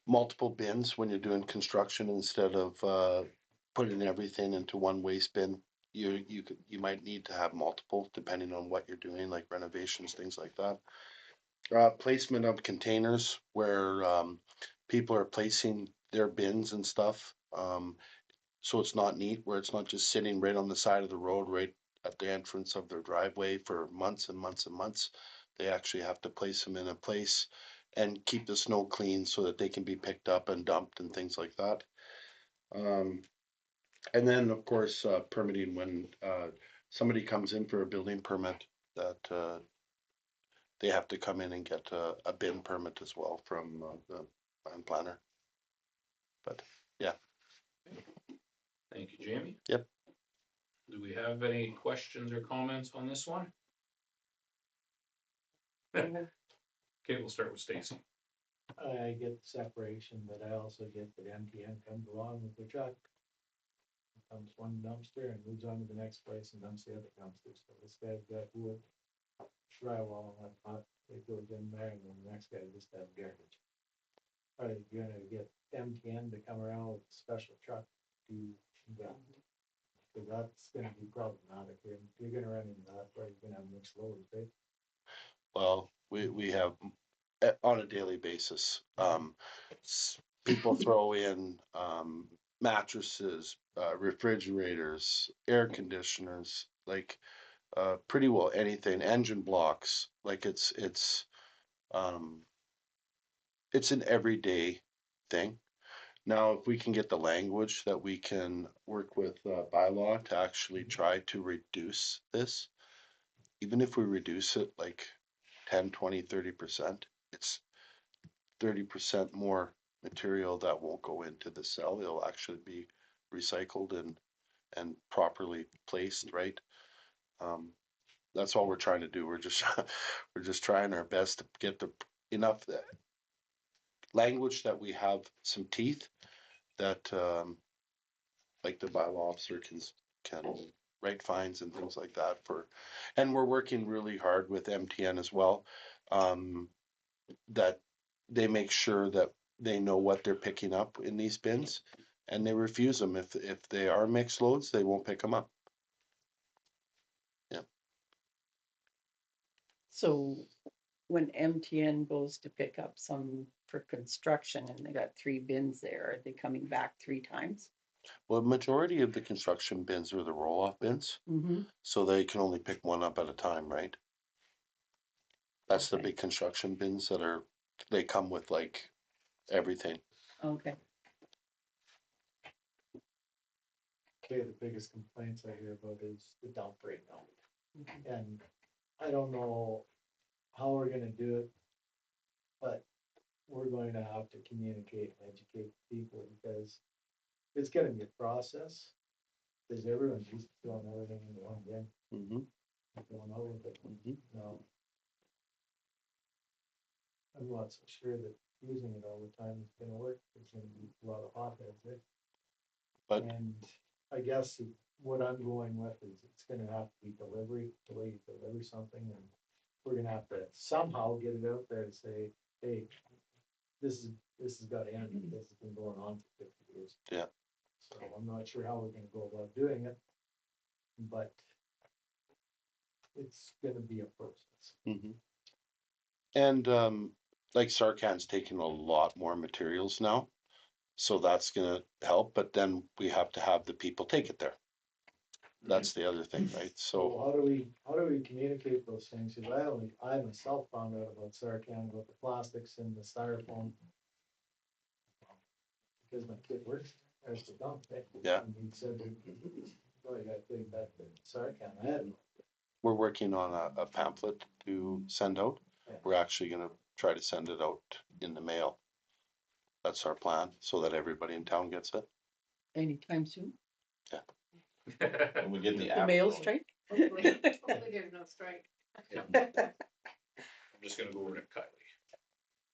multiple bins when you're doing construction instead of putting everything into one waste bin. You might need to have multiple depending on what you're doing, like renovations, things like that. Placement of containers where people are placing their bins and stuff. So it's not neat, where it's not just sitting right on the side of the road, right at the entrance of their driveway for months and months and months. They actually have to place them in a place and keep the snow clean so that they can be picked up and dumped and things like that. And then, of course, permitting when somebody comes in for a building permit, that they have to come in and get a bin permit as well from the land planner. But yeah. Thank you, Jamie. Yep. Do we have any questions or comments on this one? Okay, we'll start with Stacy. I get the separation, but I also get that MTN comes along with the truck. Comes one dumpster and moves on to the next place and dumps the other dumpster, so this guy's got wood. Drywall and whatnot, it goes in there and then the next guy just has garbage. Are you gonna get MTN to come around with a special truck to that? So that's gonna be problematic, and you're gonna run into that, where you're gonna have mixed loads, right? Well, we have on a daily basis, people throw in, mattresses, refrigerators, air conditioners, like, pretty well anything, engine blocks, like um, it's an everyday thing. Now, if we can get the language that we can work with, bylaw to actually try to reduce this, even if we reduce it like 10, 20, 30%, it's 30% more material that won't go into the cell. It'll actually be recycled and properly placed, right? That's all we're trying to do. We're just we're just trying our best to get the enough language that we have some teeth that like the bylaw officer can write fines and things like that for, and we're working really hard with MTN as well. That they make sure that they know what they're picking up in these bins and they refuse them. If they are mixed loads, they won't pick them up. So when MTN goes to pick up some for construction and they got 3 bins there, are they coming back 3 times? Well, majority of the construction bins are the roll-off bins, Mm-hmm. so they can only pick one up at a time, right? That's the Okay. big construction bins that are, they come with like everything. Okay. Okay, the biggest complaints I hear about is the dump right now. And I don't know how we're gonna do it, but we're going to have to communicate and educate people because it's gonna be a process. Cause everyone's used to throwing everything in one bin, Mm-hmm. going out with it, Mm-hmm. now. I'm not so sure that using it all the time is gonna work, there's gonna be a lot of hotheads there. But And I guess what I'm going with is it's gonna have to be delivery, the way you deliver something, and we're gonna have to somehow get it out there and say, hey, this has got to end, this has been going on for 50 years. Yeah. So I'm not sure how we're gonna go about doing it, but it's gonna be a process. mm-hmm. And like Sarcan's taking a lot more materials now, so that's gonna help. But then we have to have the people take it there. That's the other thing, right? So So how do we communicate those things? Cause I myself found out about Sarcan, about the plastics and the styrofoam. Because my kid works as the dump, eh? Yeah. And he said, oh, you gotta take that to Sarcan, I had no. we're working on a pamphlet to send out. Yeah. We're actually gonna try to send it out in the mail. That's our plan, so that everybody in town gets it. Anytime soon? And we get the The app. mail going. strike? Hopefully there's no strike. I'm just gonna go over to Kylie.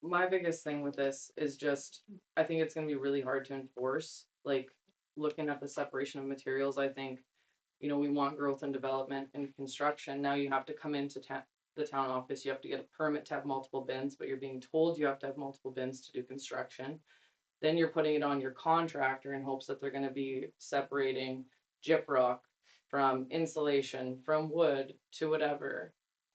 My biggest thing with this is just, I think it's gonna be really hard to enforce, like, looking at the separation of materials, I think, you know, we want growth and development and construction, now you have to come into the town office, you have to get a permit to have multiple bins, but you're being told you have to have multiple bins to do construction. Then you're putting it on your contractor in hopes that they're gonna be separating gyprock from insulation, from wood to whatever.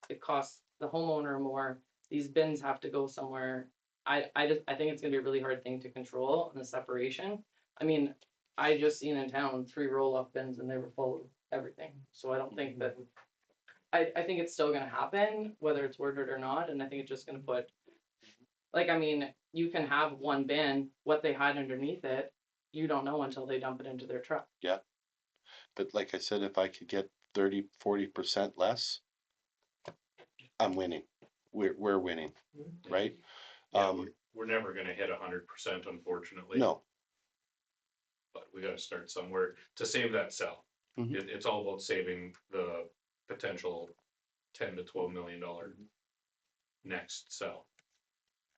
It costs the homeowner more, these bins have to go somewhere. I think it's gonna be a really hard thing to control in the separation. I mean, I just seen in town 3 roll-off bins and they were full of everything, so I don't think that. I think it's still gonna happen, whether it's ordered or not, and I think it's just gonna put. Like, I mean, you can have one bin, what they hide underneath it, you don't know until they dump it into their truck. But like I said, if I could get 30, 40% less, I'm winning. We're winning, right? Yeah, we're never gonna hit 100%, unfortunately. No. But we gotta start somewhere to save that cell. Mhm. It's all about saving the potential $10 to $12 million next cell.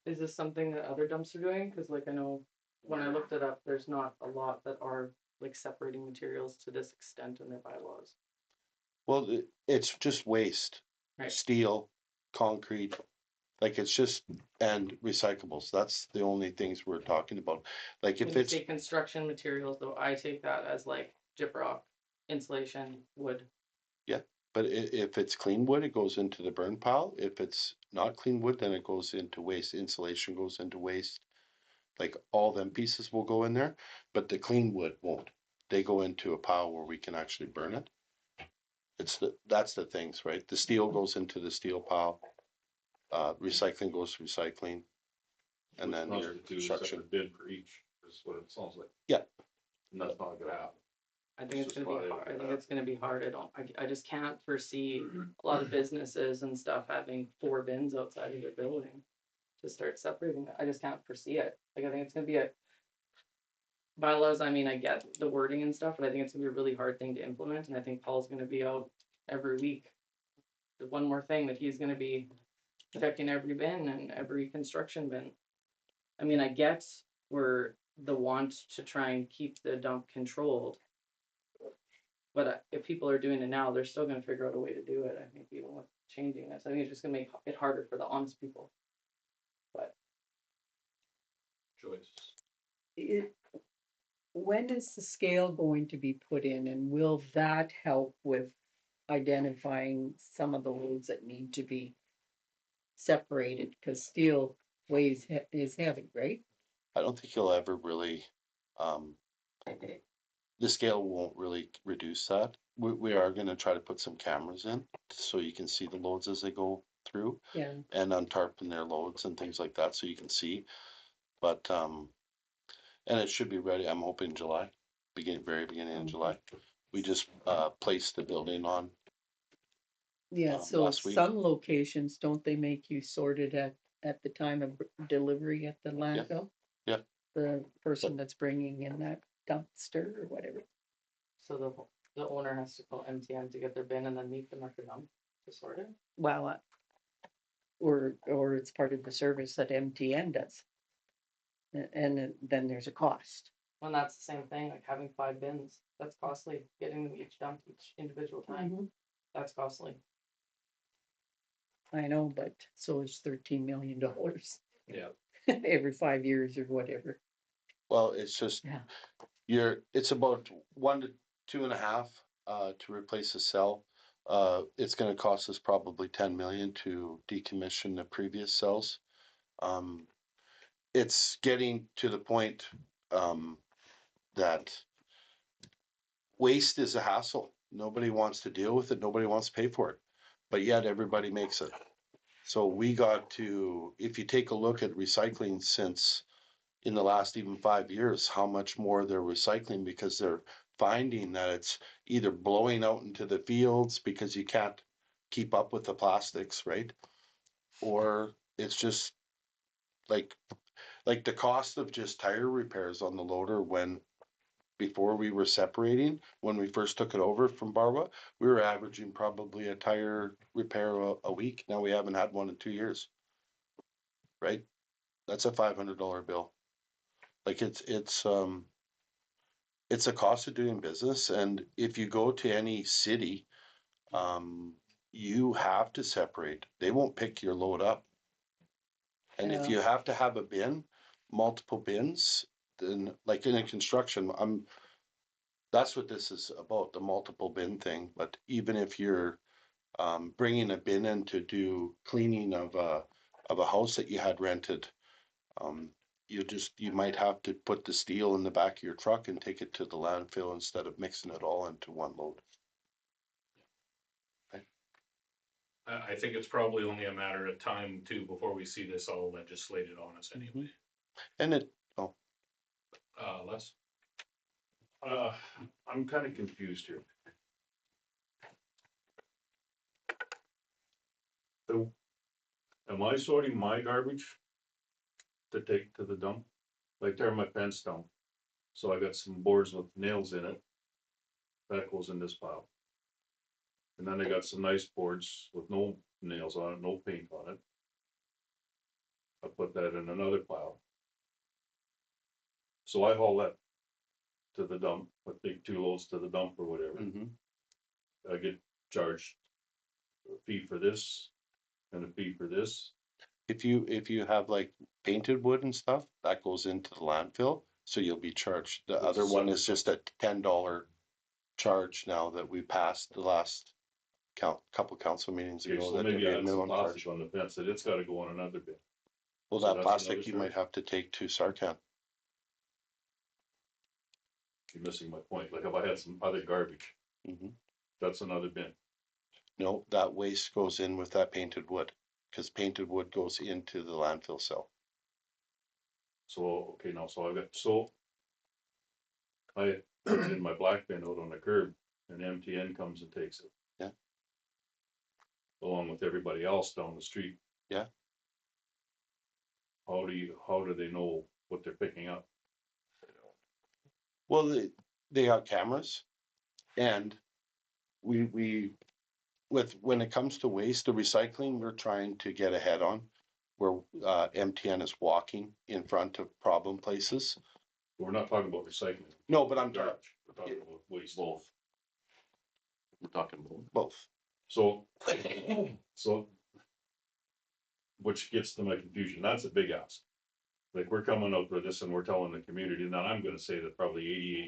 Is this something that other dumps are doing? Cause like I know when I looked it up, there's not a lot that are like separating materials to this extent in their bylaws. Well, it's just waste, Right. steel, concrete, like it's just, and recyclables. That's the only things we're talking about. Like When if you it's, say construction materials, though, I take that as like gyprock, insulation, wood. but if it's clean wood, it goes into the burn pile. If it's not clean wood, then it goes into waste. Insulation goes into waste. Like all them pieces will go in there, but the clean wood won't. They go into a pile where we can actually burn it. That's the things, right? The steel goes into the steel pile. Recycling goes to recycling. And Which then your constitutes a construction. separate bid for each, is what it sounds like. Yeah. And that's not gonna happen. I think it's It's gonna just be why hard. I they- think it's gonna be hard. I just can't foresee a lot of businesses and stuff having 4 bins outside of their building to start separating it. I just can't foresee it. Like, I think it's gonna be a bylaws, I mean, I get the wording and stuff, but I think it's gonna be a really hard thing to implement, and I think Paul's gonna be out every week. There's one more thing that he's gonna be checking every bin and every construction bin. I mean, I get where the want to try and keep the dump controlled. But if people are doing it now, they're still gonna figure out a way to do it, I think, even with changing this. I think it's just gonna make it harder for the honest people. But Joyce. When is the scale going to be put in, and will that help with identifying some of the loads that need to be separated? Because steel is heavy, right? I don't think you'll ever really, um, the scale won't really reduce that. We are gonna try to put some cameras in so you can see the loads as they go through Yeah. and untarping their loads and things like that, so you can see. But, and it should be ready, I'm hoping July, very beginning of July. We just, placed the building on, Yeah, so last week. some locations, don't they make you sort it at the time of delivery at the landfill? Yeah. The person that's bringing in that dumpster or whatever. so the owner has to call MTN to get their bin and then meet them at the dump to sort it. Well, or it's part of the service that MTN does. And then there's a cost. When that's the same thing, like having 5 bins, that's costly. Getting them each dumped each individual time, that's costly. I know, but so is $13 million Yeah. every 5 years or whatever. well, it's just, Yeah. it's about 1 to 2.5, to replace the cell. It's gonna cost us probably 10 million to decommission the previous cells. It's getting to the point, that waste is a hassle. Nobody wants to deal with it. Nobody wants to pay for it, but yet everybody makes it. So we got to, if you take a look at recycling since in the last even 5 years, how much more they're recycling because they're finding that it's either blowing out into the fields because you can't keep up with the plastics, right? Or it's just like the cost of just tire repairs on the loader when before we were separating, when we first took it over from Barwa, we were averaging probably a tire repair a week. Now we haven't had one in 2 years. Right? That's a $500 bill. Like it's a cost of doing business. And if you go to any city, you have to separate. They won't pick your load up. And if Yeah. you have to have a bin, multiple bins, then like in a construction, that's what this is about, the multiple bin thing. But even if you're bringing a bin in to do cleaning of a house that you had rented, you might have to put the steel in the back of your truck and take it to the landfill instead of mixing it all into one load. I think it's probably only a matter of time too, before we see this all legislated on us anyway. And Les? I'm kinda confused here. So, am I sorting my garbage to take to the dump? Like there, my fence dump. So I got some boards with nails in it. That goes in this pile. And then I got some nice boards with no nails on it, no paint on it. I put that in another pile. So I haul that to the dump, I take 2 loads to the dump or whatever. Mhm. I get charged a fee for this and a fee for this. If you have like painted wood and stuff, that goes into the landfill, so you'll be charged. The It's other one separate. is just a $10 charge now that we passed the last couple council meetings Okay, ago. so That maybe there'd I be a had some minimum plastic charge. on the fence that it's gotta go on another bin. Well, so that that's plastic another you might charge. have to take to Sarcan. You're missing my point. Like if I had some other garbage, Mhm. that's another bin. No, that waste goes in with that painted wood, because painted wood goes into the landfill cell. So, okay, now, so I got, so I put it in my black bin out on the curb and MTN comes and takes it. Yeah. Along with everybody else down the street. Yeah. How do they know what they're picking up? Well, they have cameras, and we when it comes to waste, the recycling, we're trying to get ahead on, where MTN is walking in front of problem places. We're not talking about recycling. No, but I'm Garbage. We're talking about waste. Both. We're talking about. both. So, which gets to my confusion, that's a big ask. Like, we're coming up with this and we're telling the community, now I'm gonna say that probably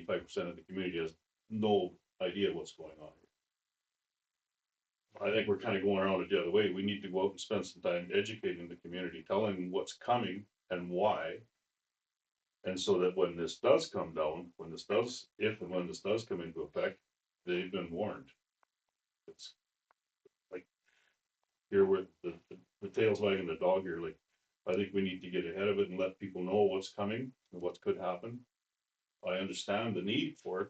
85% of the community has no idea what's going on. I think we're kind of going around it the other way. We need to go out and spend some time educating the community, telling them what's coming and why. And so that when this does come down, if and when this does come into effect, they've been warned. It's like, here with the tail's wagging the dog here, like, I think we need to get ahead of it and let people know what's coming and what could happen. I understand the need for it.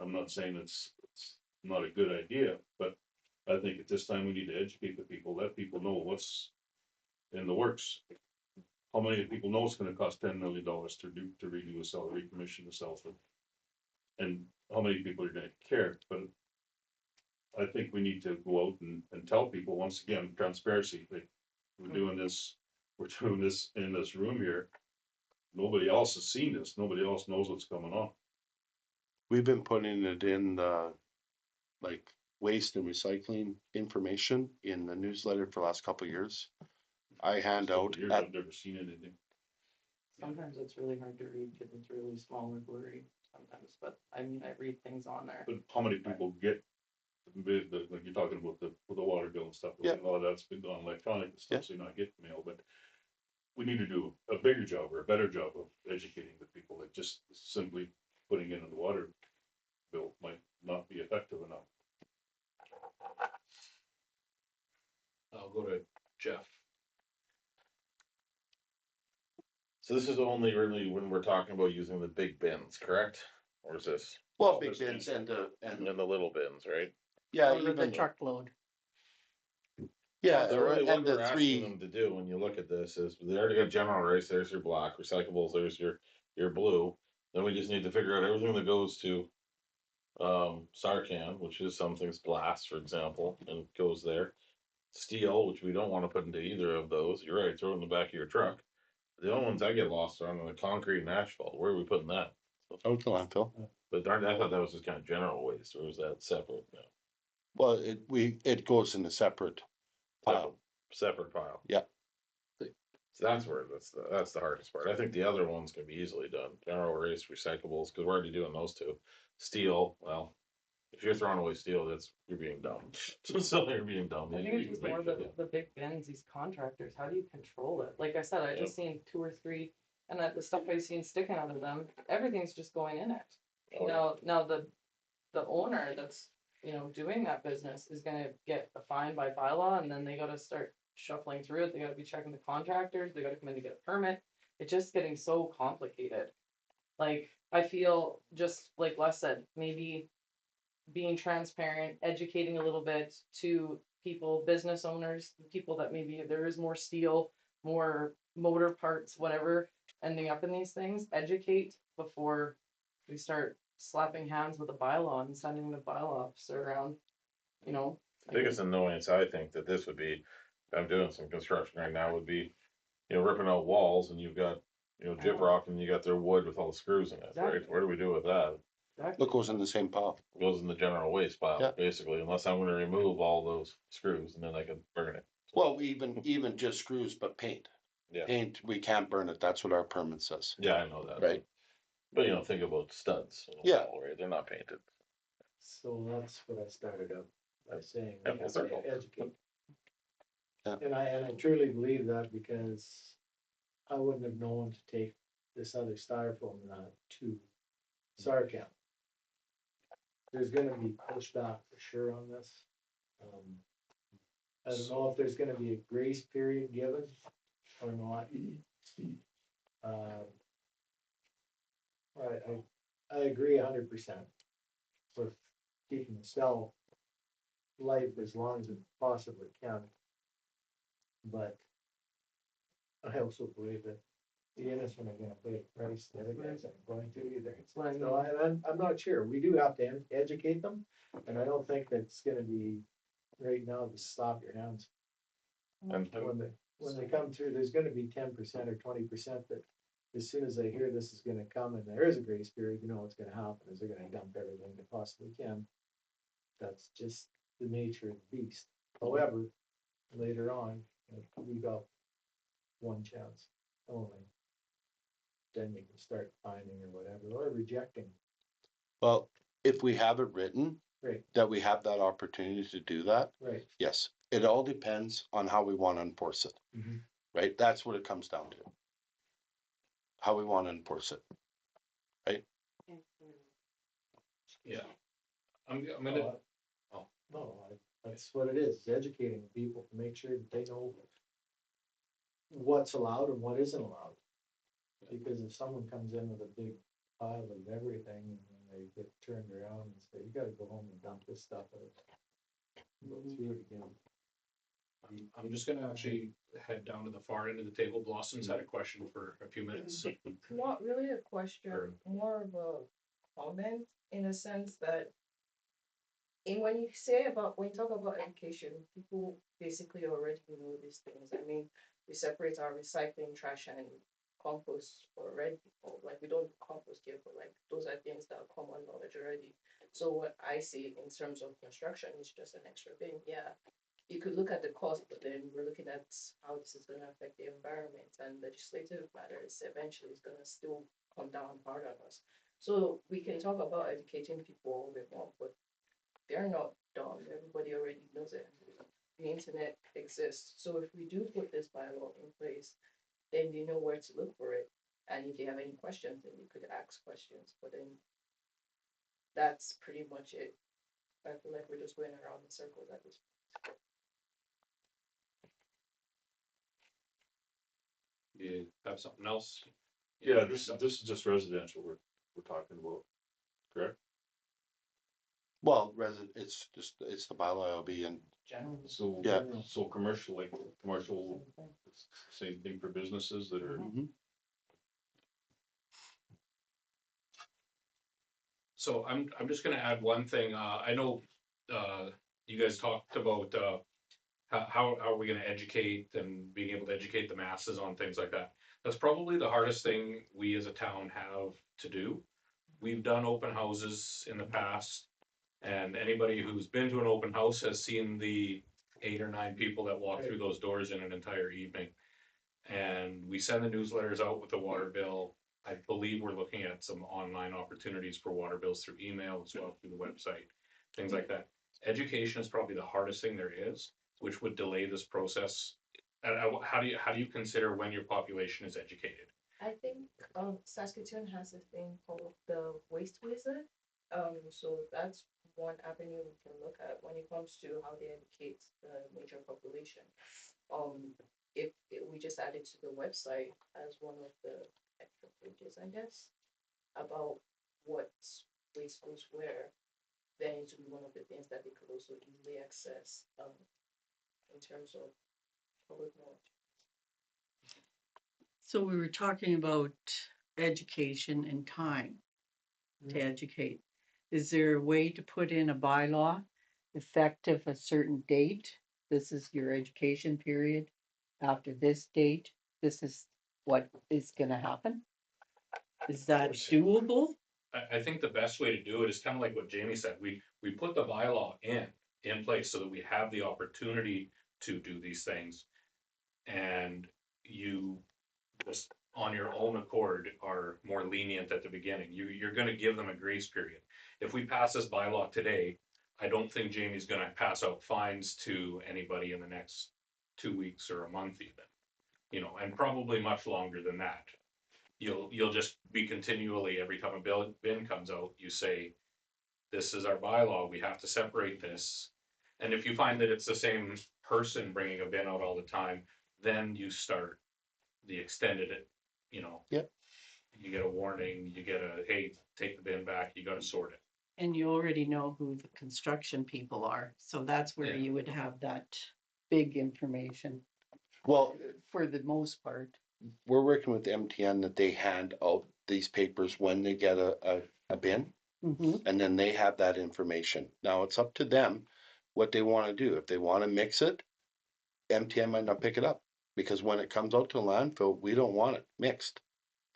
I'm not saying it's not a good idea, but I think at this time we need to educate the people, let people know what's in the works. How many people know it's gonna cost $10 million to redo a cell, recommission the cell phone? And how many people are gonna care, but I think we need to go out and tell people, once again, transparency, like, we're doing this in this room here. Nobody else has seen this, nobody else knows what's going on. We've been putting it in the, like, waste and recycling information in the newsletter for the last couple of years. I hand out Years, at, I've never seen anything. Sometimes it's really hard to read because it's really small and blurry sometimes, but I mean, I read things on there. But how many people get, like you're talking about the water bill and stuff, Yeah. a lot of that's been done electronic and stuff, so you're not getting mail, but we need to do a bigger job or a better job of educating the people, that just simply putting in the water bill might not be effective enough. I'll go to Jeff. So this is only really when we're talking about using the big bins, correct? Or is this, well, big bins and and then the little bins, right? yeah, Over the even, truckload. yeah, So really what and we're the asking three, them to do when you look at this is, they already got general waste, there's your black, recyclables, there's your blue. Then we just need to figure out everything that goes to Sarcan, which is some things glass, for example, and goes there. Steel, which we don't wanna put into either of those, you're right, throw it in the back of your truck. The only ones I get lost are on the concrete and asphalt, where are we putting that? out to landfill. But darn, I thought that was just kind of general waste, or was that separate? No. Well, it goes in a separate pile. Separate pile. Yeah. So that's where, that's the hardest part. I think the other ones can be easily done, general waste, recyclables, cause we're already doing those two. Steel, well, if you're throwing away steel, you're being dumb. So you're being dumb. I think it's just more the big bins, these contractors, how do you control it? Like I said, I just seen 2 or 3, and that the stuff I've seen sticking out of them, everything's just going in it. Now the owner that's, doing that business is gonna get a fine by bylaw, and then they gotta start shuffling through it, they gotta be checking the contractors, they gotta come in to get a permit. It's just getting so complicated. Like, I feel, just like Les said, maybe being transparent, educating a little bit to people, business owners, people that maybe there is more steel, more motor parts, whatever, ending up in these things, educate before we start slapping hands with a bylaw and sending the bylaw officer around, you know? I Biggest annoyance I think that this would be, I'm doing some construction right now, would be, ripping out walls and you've got, gyp rock and you got their wood with all the screws in it, right? Exactly. Where do we do with that? Exactly. What goes in the same pile? Goes in the general waste Yeah. pile, basically, unless I'm gonna remove all those screws and then I can burn it. Well, even just screws, but paint. Yeah, Paint, we can't burn it. That's what our permit says. yeah, I know that. Right. But think about studs. on the Yeah. wall, right? They're not painted. So that's what I started out by saying, Yeah, we have full circle. to educate. Yeah. And I truly believe that because I wouldn't have known to take this other styrofoam to Sarcam. There's gonna be pushback for sure on this. I don't know if there's gonna be a grace period given or not. I agree 100% with keeping the cell life as long as it possibly can. But I also believe that the innocent are gonna pay a price, the other guys aren't going to either. what I So I'm not sure, we do have to educate them, and I don't think that's gonna be right now to stop your hands. And When they come through, there's gonna be 10% or 20% that as soon as they hear this is gonna come and there is a grace period, you know what's gonna happen, is they're gonna dump everything they possibly can. That's just the nature of the beast. However, later on, if we got one chance only, then you can start finding or whatever, or rejecting. Well, if we have it written, Right. that we have that opportunity to do that, Right. yes, it all depends on how we want to enforce it. Mhm. Right? That's what it comes down to. How we want to enforce it. Yeah. I'm gonna, No, that's what it is, educating people to make sure that they know what's allowed and what isn't allowed. Because if someone comes in with a big pile of everything and then they get turned around and say, you gotta go home and dump this stuff out. Go through it again. I'm just gonna actually head down to the far end of the table. Blossom's had a question for a few minutes. Not really a question, Sure. more of a comment in a sense that when you talk about education, people basically already know these things. I mean, we separate our recycling, trash and compost already, or like we don't compost here, but like those are things that are common knowledge already. So what I see in terms of construction is just an extra thing. Yeah, you could look at the cost, but then we're looking at how this is gonna affect the environment, and legislative matters eventually is gonna still come down hard on us. So we can talk about educating people all we want, but they're not dumb. Everybody already knows it. The internet exists. So if we do put this bylaw in place, then you know where to look for it. And if you have any questions, then you could ask questions. But then that's pretty much it. I feel like we're just going around in circles at this point. You have something else? Yeah, this is just residential we're talking about, correct? Well, it's the bylaw will be in. So, Yeah. so commercial, same thing for businesses that are. So I'm just gonna add one thing. I know, you guys talked about, how are we gonna educate and being able to educate the masses on things like that. That's probably the hardest thing we as a town have to do. We've done open houses in the past. And anybody who's been to an open house has seen the 8 or 9 people that walk through those doors in an entire evening. And we send the newsletters out with the water bill. I believe we're looking at some online opportunities for water bills through email as well through the website, things like that. Education is probably the hardest thing there is, which would delay this process. And how do you consider when your population is educated? I think Saskatoon has a thing called the Waste Wizard. So that's one avenue we can look at when it comes to how they educate the major population. If we just add it to the website as one of the extra pages, I guess, about what waste goes where, then it would be one of the things that they could also easily access in terms of public knowledge. So we were talking about education and time. to educate. Is there a way to put in a bylaw effective a certain date? This is your education period. After this date, this is what is gonna happen? Is that doable? I think the best way to do it is kind of like what Jamie said, we put the bylaw in place so that we have the opportunity to do these things. And you just on your own accord are more lenient at the beginning. You're gonna give them a grace period. If we pass this bylaw today, I don't think Jamie's gonna pass out fines to anybody in the next 2 weeks or a month even. You know, and probably much longer than that. You'll just be continually, every time a bin comes out, you say, this is our bylaw, we have to separate this. And if you find that it's the same person bringing a bin out all the time, then you start the extended, you know. Yep. You get a warning, you get a, hey, take the bin back, you gotta sort it. And you already know who the construction people are, so that's where Yeah. you would have that big information Well, for the most part. we're working with MTN that they hand out these papers when they get a bin, Mhm. and then they have that information. Now, it's up to them what they wanna do. If they wanna mix it, MTN might not pick it up, because when it comes out to landfill, we don't want it mixed.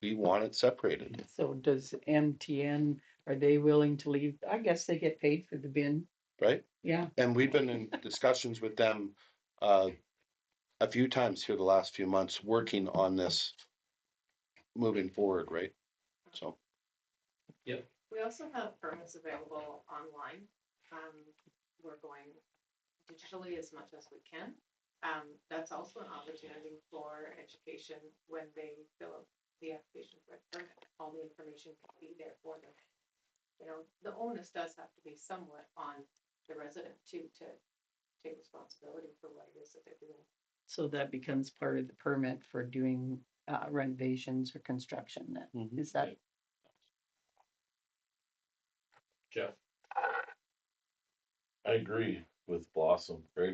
We want it separated, So does MTN, are they willing to leave? I guess they get paid for the bin. right? Yeah, And we've been in discussions with them, a few times here the last few months, working on this moving forward, right? So, We also have permits available online. We're going digitally as much as we can. That's also an opportunity for education when they fill out the application for a permit. All the information can be there for them. You know, the onus does have to be somewhat on the resident too, to take responsibility for what it is that they're doing. so that becomes part of the permit for doing renovations or construction then. Mhm. Is that, Jeff? I agree with Blossom, right?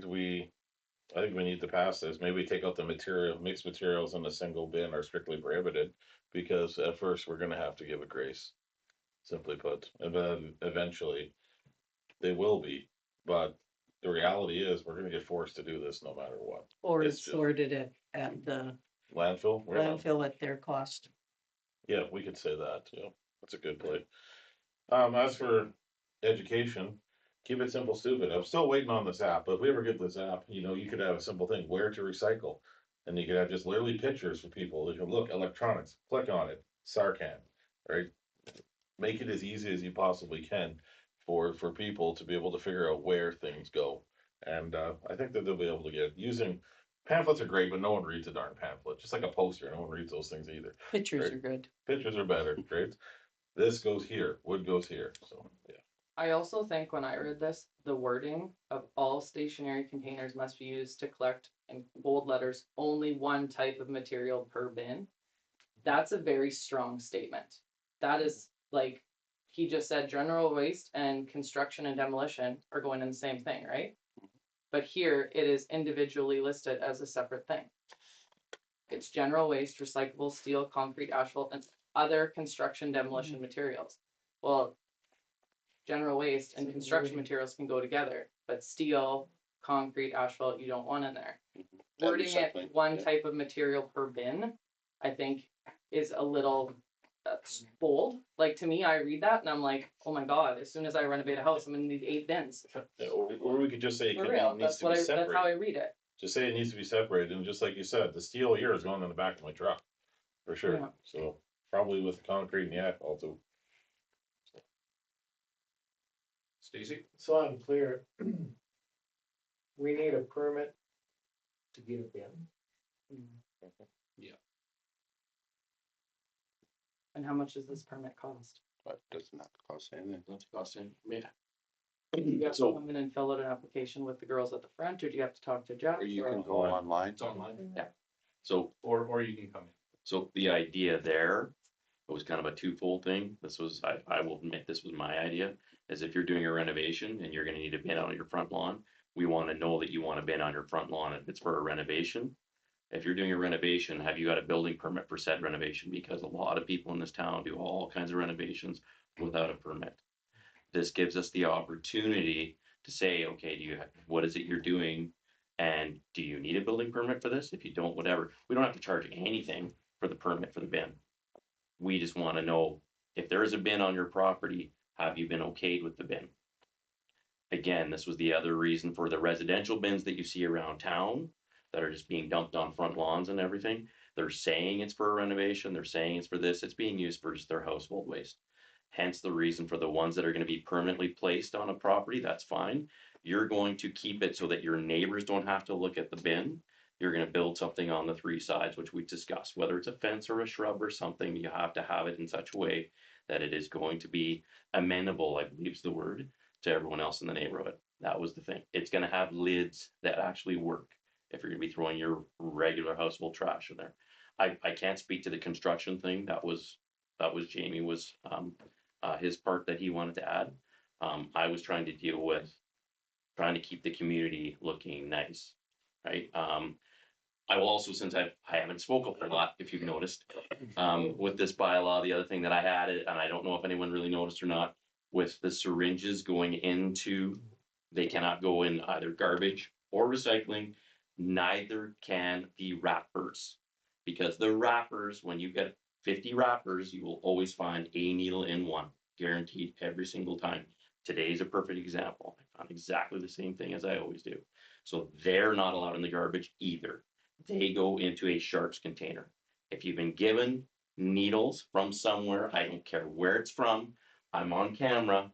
I think we need to pass this. Maybe take out the mixed materials in a single bin are strictly prohibited. Because at first, we're gonna have to give a grace, simply put, and then eventually they will be. But the reality is, we're gonna get forced to do this no matter what. or It's it's just- sorted at the Landfill? We're not- landfill at their cost? Yeah, we could say that, yeah, that's a good play. As for education, keep it simple, stupid. I'm still waiting on this app, but if we ever get this app, you could have a simple thing, where to recycle. And you could have just literally pictures for people, they can look, electronics, click on it, Sarcan, right? Make it as easy as you possibly can for people to be able to figure out where things go. And, I think that they'll be able to get, using, pamphlets are great, but no one reads a darn pamphlet, just like a poster, no one reads those things either. Pictures Right. are good. Pictures are better, right? This goes here, wood goes here, so, yeah. I also think when I read this, the wording of all stationary containers must be used to collect in bold letters, only one type of material per bin. That's a very strong statement. That is like, he just said general waste and construction and demolition are going in the same thing, right? But here it is individually listed as a separate thing. It's general waste, recyclable steel, concrete, asphalt, and other construction demolition materials. Well, general waste and construction materials can go together, but steel, concrete, asphalt, you don't want in there. And Wording it recycling, one yeah. type of material per bin, I think is a little bold. Like, to me, I read that and I'm like, oh my god, as soon as I renovate a house, I'm gonna need 8 bins. Yeah, or we could just say it For can- real, it needs that's to be that's how I separated, read it. just say it needs to be separated, and just like you said, the steel here is going in the back of my truck. For Yeah. sure, so probably with the concrete and the asphalt too. Stacy? So I'm clear. We need a permit to get a bin. And how much does this permit cost? But it doesn't have to cost anything. You have to So- come in and fill out an application with the girls at the front, or do you have to talk to Jeff? Or you or- can go online. It's online, So, or you can come in. so the idea there was kind of a twofold thing. This was, I will admit, this was my idea, is if you're doing a renovation and you're gonna need a bin on your front lawn, we wanna know that you want a bin on your front lawn if it's for a renovation. If you're doing a renovation, have you got a building permit for said renovation? Because a lot of people in this town do all kinds of renovations without a permit. This gives us the opportunity to say, okay, what is it you're doing? And do you need a building permit for this? If you don't, whatever, we don't have to charge anything for the permit for the bin. We just want to know if there is a bin on your property, have you been okayed with the bin? Again, this was the other reason for the residential bins that you see around town that are just being dumped on front lawns and everything. They're saying it's for a renovation, they're saying it's for this, it's being used for just their household waste. Hence the reason for the ones that are going to be permanently placed on a property, that's fine. You're going to keep it so that your neighbors don't have to look at the bin. You're going to build something on the three sides, which we discussed, whether it's a fence or a shrub or something, you have to have it in such a way that it is going to be amenable, I believe is the word, to everyone else in the neighborhood. That was the thing. It's going to have lids that actually work if you're going to be throwing your regular household trash in there. I can't speak to the construction thing. That was Jamie was his part that he wanted to add. I was trying to deal with trying to keep the community looking nice, right? I will also, since I haven't spoken a lot, if you've noticed, with this bylaw, the other thing that I added, and I don't know if anyone really noticed or not, with the syringes going into, they cannot go in either garbage or recycling, neither can the wrappers. Because the wrappers, when you get 50 wrappers, you will always find a needle in one, guaranteed every single time. Today's a perfect example. I found exactly the same thing as I always do. So they're not allowed in the garbage either. They go into a sharps container. If you've been given needles from somewhere, I don't care where it's from, I'm on camera,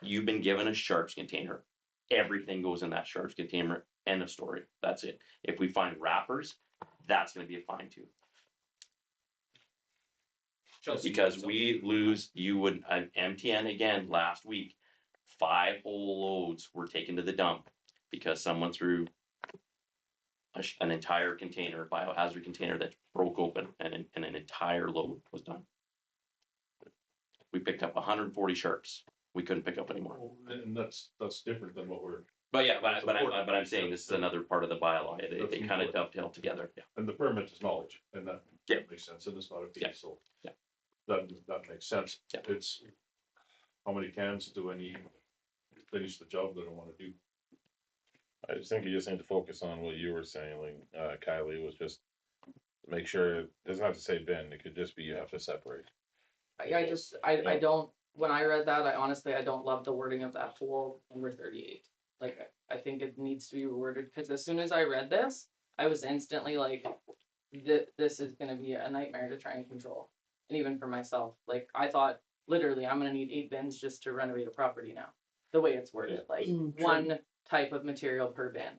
you've been given a sharps container. Everything goes in that sharps container. End of story. That's it. If we find wrappers, that's going to be a fine too. Because we lose, MTN again last week, 5 whole loads were taken to the dump because someone threw an entire container, biohazard container that broke open and an entire load was done. We picked up 140 sharps. We couldn't pick up anymore. And that's different than what we're, But yeah, but I'm saying this is another part of the bylaw. They kind of dovetail together. Yeah. and the permit is knowledge, and that Yeah. makes sense, and it's not a fee, Yeah. so. Yeah. That makes sense. Yeah. It's, how many cans do I need to finish the job that I wanna do? I just think you just need to focus on what you were saying, like, Kylie, was just make sure, it doesn't have to say bin, it could just be you have to separate. I don't, when I read that, I don't love the wording of that whole number 38. Like, I think it needs to be worded, because as soon as I read this, I was instantly like, this is gonna be a nightmare to try and control. And even for myself, like, I thought, literally, I'm gonna need 8 bins just to renovate a property now. The way it's worded, like, one type of material per bin.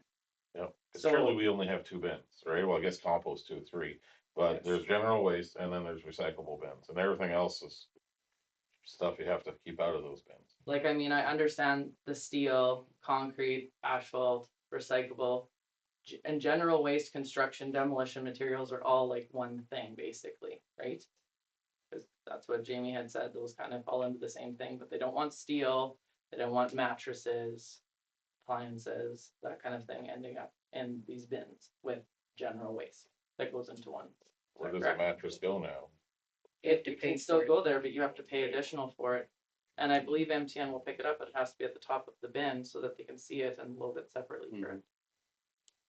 Yeah, because So- currently we only have 2 bins, right? Well, I guess compost 2, 3, but Yes. there's general waste and then there's recyclable bins, and everything else is stuff you have to keep out of those bins. Like, I mean, I understand the steel, concrete, asphalt, recyclable, and general waste, construction, demolition materials are all like one thing, basically, right? Because that's what Jamie had said, those kind of fall into the same thing, but they don't want steel, they don't want mattresses, appliances, that kind of thing ending up in these bins with general waste that goes into one. Where does a mattress go now? It can still go there, but you have to pay additional for it. And I believe MTN will pick it up, but it has to be at the top of the bin so that they can see it and load it separately. For it.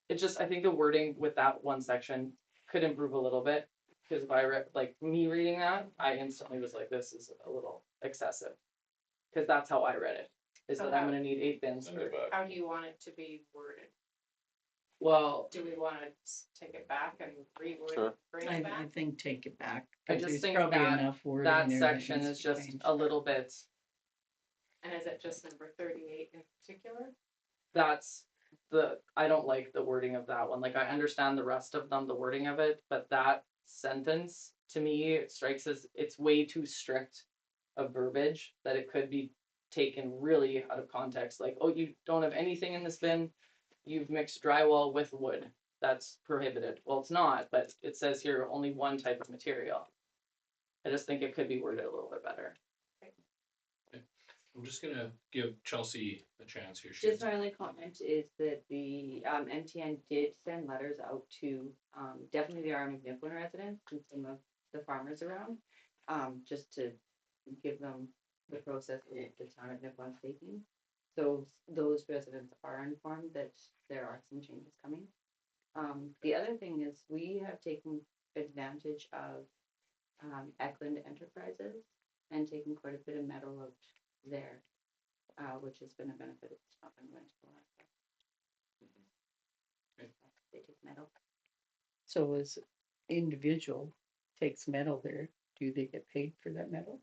It just, I think the wording with that one section could improve a little bit. Because if I read, like me reading that, I instantly was like, this is a little excessive. Because that's how I read it, is So that I'm how- gonna need 8 bins Send for, it back. How do you want it to be worded? well, Do we wanna take it back and reword, Sure. bring I it back? think take it back. I 'cause just there's think probably that- enough wording that there section needs is to just change. a little bit, And is it just number 38 in particular? that's I don't like the wording of that one. Like, I understand the rest of them, the wording of it, but that sentence, to me, it strikes as, it's way too strict of verbiage that it could be taken really out of context. Like, oh, you don't have anything in this bin, you've mixed drywall with wood. That's prohibited. Well, it's not, but it says here only one type of material. I just think it could be worded a little bit better. I'm just gonna give Chelsea a chance here. She Just my only comment is that the MTN did send letters out to definitely the RM Mifflin residents and some of the farmers around, just to give them the process that the town of Mifflin's taking. So those residents are informed that there are some changes coming. The other thing is we have taken advantage of Eklund Enterprises and taken quite a bit of metal out there, which has been a benefit. It's not been went to a lot. They take metal. So as individual takes metal there, do they get paid for that metal?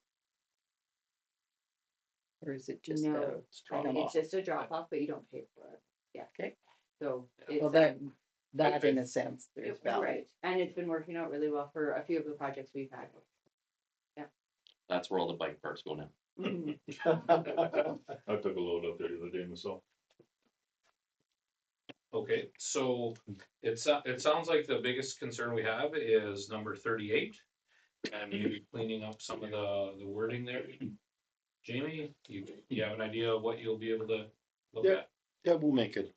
Or is it just No, a drop It's off? just a drop off, but you don't pay for it. Yeah. Okay. So. Well, it's, that in a sense, there's value. Right, and it's been working out really well for a few of the projects we've had. That's where all the bike parts go now. I took a load up there the other day myself. Okay, so it sounds like the biggest concern we have is number 38. And maybe cleaning up some of the wording there. Jamie, you have an idea of what you'll be able to look Yeah. at? Yeah, we'll make it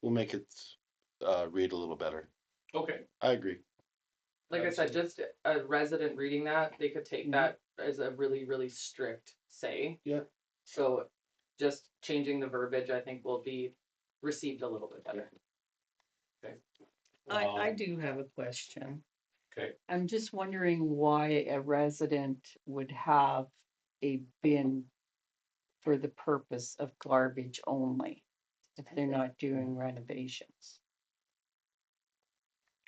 read a little better. Okay, I agree. Like I said, just a resident reading that, they could take that as a really, really strict say. Yeah. So just changing the verbiage, I think will be received a little bit better. I do have a question. Okay. I'm just wondering why a resident would have a bin for the purpose of garbage only, if they're not doing renovations.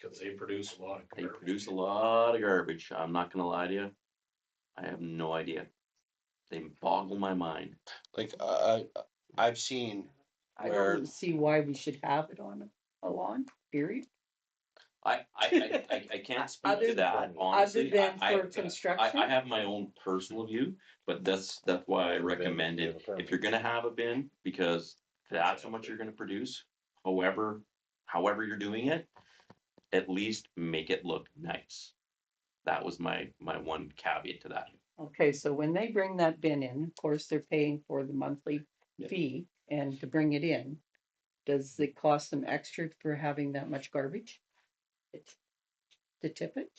because they produce a lot of. They garbage. produce a lot of garbage. I'm not gonna lie to you. I have no idea. They boggle my mind. Like, I've seen I Where- don't see why we should have it on a lawn, period. I can't speak Other- to that, honestly. than I- for construction? I have my own personal view, but that's why I recommend it. If you're gonna have a bin, because that's how much you're gonna produce, however you're doing it, at least make it look nice. That was my one caveat to that. Okay, so when they bring that bin in, of course, they're paying for the monthly Yeah. fee and to bring it in. Does it cost them extra for having that much garbage? To tip it?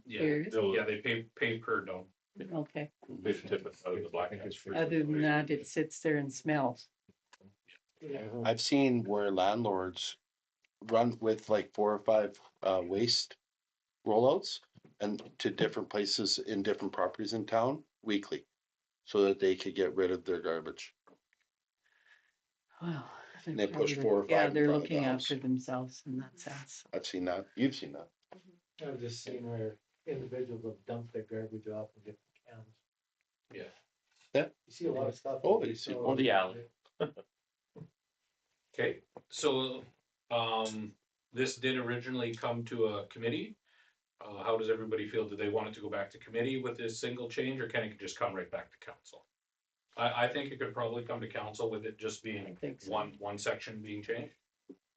Yeah, Serious? yeah, they pay per dump. Okay, They should tip it out of the black house. other than that, it sits there and smells. I've seen where landlords run with like 4 or 5 waste rollouts and to different places in different properties in town weekly, so that they could get rid of their garbage. Well. And they push probably- 4 or 5 Yeah, in they're front of the looking house. after themselves in that sense. I've seen that. You've seen that. I've just seen where individuals will dump their garbage off in different cans. Yeah. Yeah. You see a lot of stuff. Oh, that you see- throw or the out. alley. Okay, so, this did originally come to a committee. How does everybody feel? Do they want it to go back to committee with this single change, or can it just come right back to council? I think it could probably come to council with it just I being think so. one section being changed.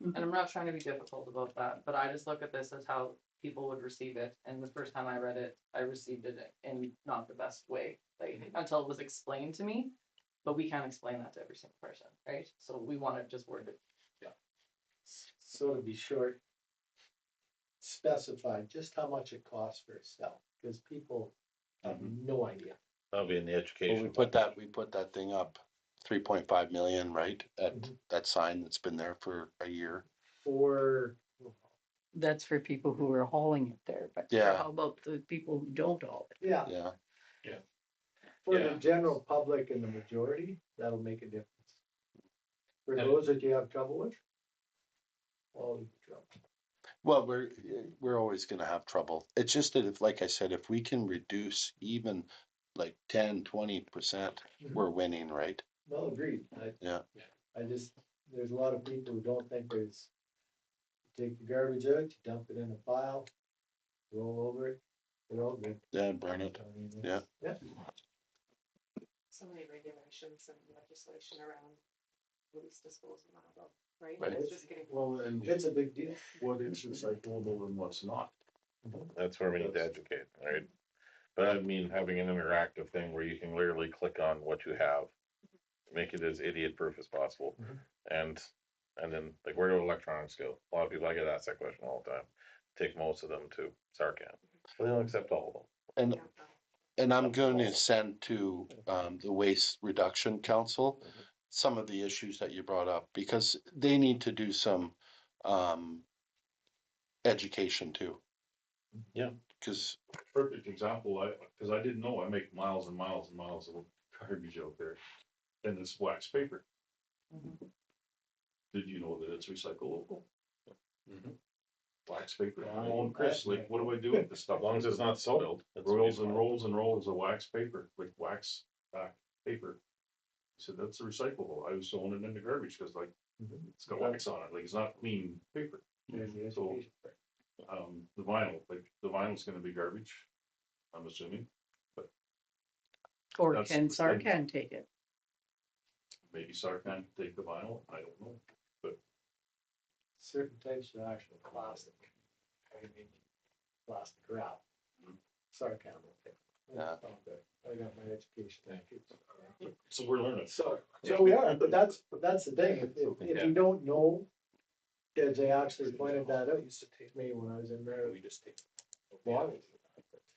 And I'm not trying to be difficult about that, but I just look at this as how people would receive it. And the first time I read it, I received it in not the best way, like until it was explained to me. But we can't explain that to every single person, right? So we want to just word it. So to be short, specify just how much it costs for a cell, because people have no idea. That'll be in the Well, education. we put that thing up, 3.5 million, right? That sign that's been there for a year. For, That's for people who are hauling it there, but Yeah. how about the people who don't haul it? yeah, Yeah. for the Yeah. general public and the majority, that'll make a difference. For And- those that you have trouble with, well, you trouble. Well, we're always gonna have trouble. It's just that if, like I said, if we can reduce even like 10-20%, we're winning, right? Well, agreed. Yeah. I just, there's a lot of people who don't think there's, you take the garbage out, you dump it in a pile, roll over it, they're all good. Yeah, burn it. I mean, Yeah. Yeah. So many regulations and legislation around waste disposal now, right? Right. It's just getting. Well, and It's a big deal. what is recyclable and what's not? That's where we need to educate, right? But I mean, having an interactive thing where you can literally click on what you have make it as idiot proof as possible. And then, like, where do electronics go? A lot of people, I get asked that question all the time. Take most of them to Sarcan, but they don't accept all of them. And I'm going to send to, the Waste Reduction Council some of the issues that you brought up, because they need to do some, education too. Yeah. Cause, Perfect example, cause I didn't know, I make miles and miles and miles of garbage out there. And it's wax paper. Did you know that it's recyclable? Wax paper, oh, Chris, like, what do I do with this stuff? As long as it's not soiled. it's Rolls and fine. rolls and rolls of wax paper, like wax back paper. He said, that's recyclable. I was throwing it in the garbage, cause like, it's got wax on it, like, it's not clean paper. So, the vinyl, like, the vinyl's gonna be garbage, I'm assuming, Or That's can the thing. Sarcan take it? maybe Sarcan can take the vinyl, I don't know. Certain types of actual plastic. I mean, plastic wrap. Sarcan. Yeah. I got my education, thank you. So we're learning. So we are, but that's the thing, if you don't know, because they actually pointed that out, used to take me when I was in there. We just take. Water.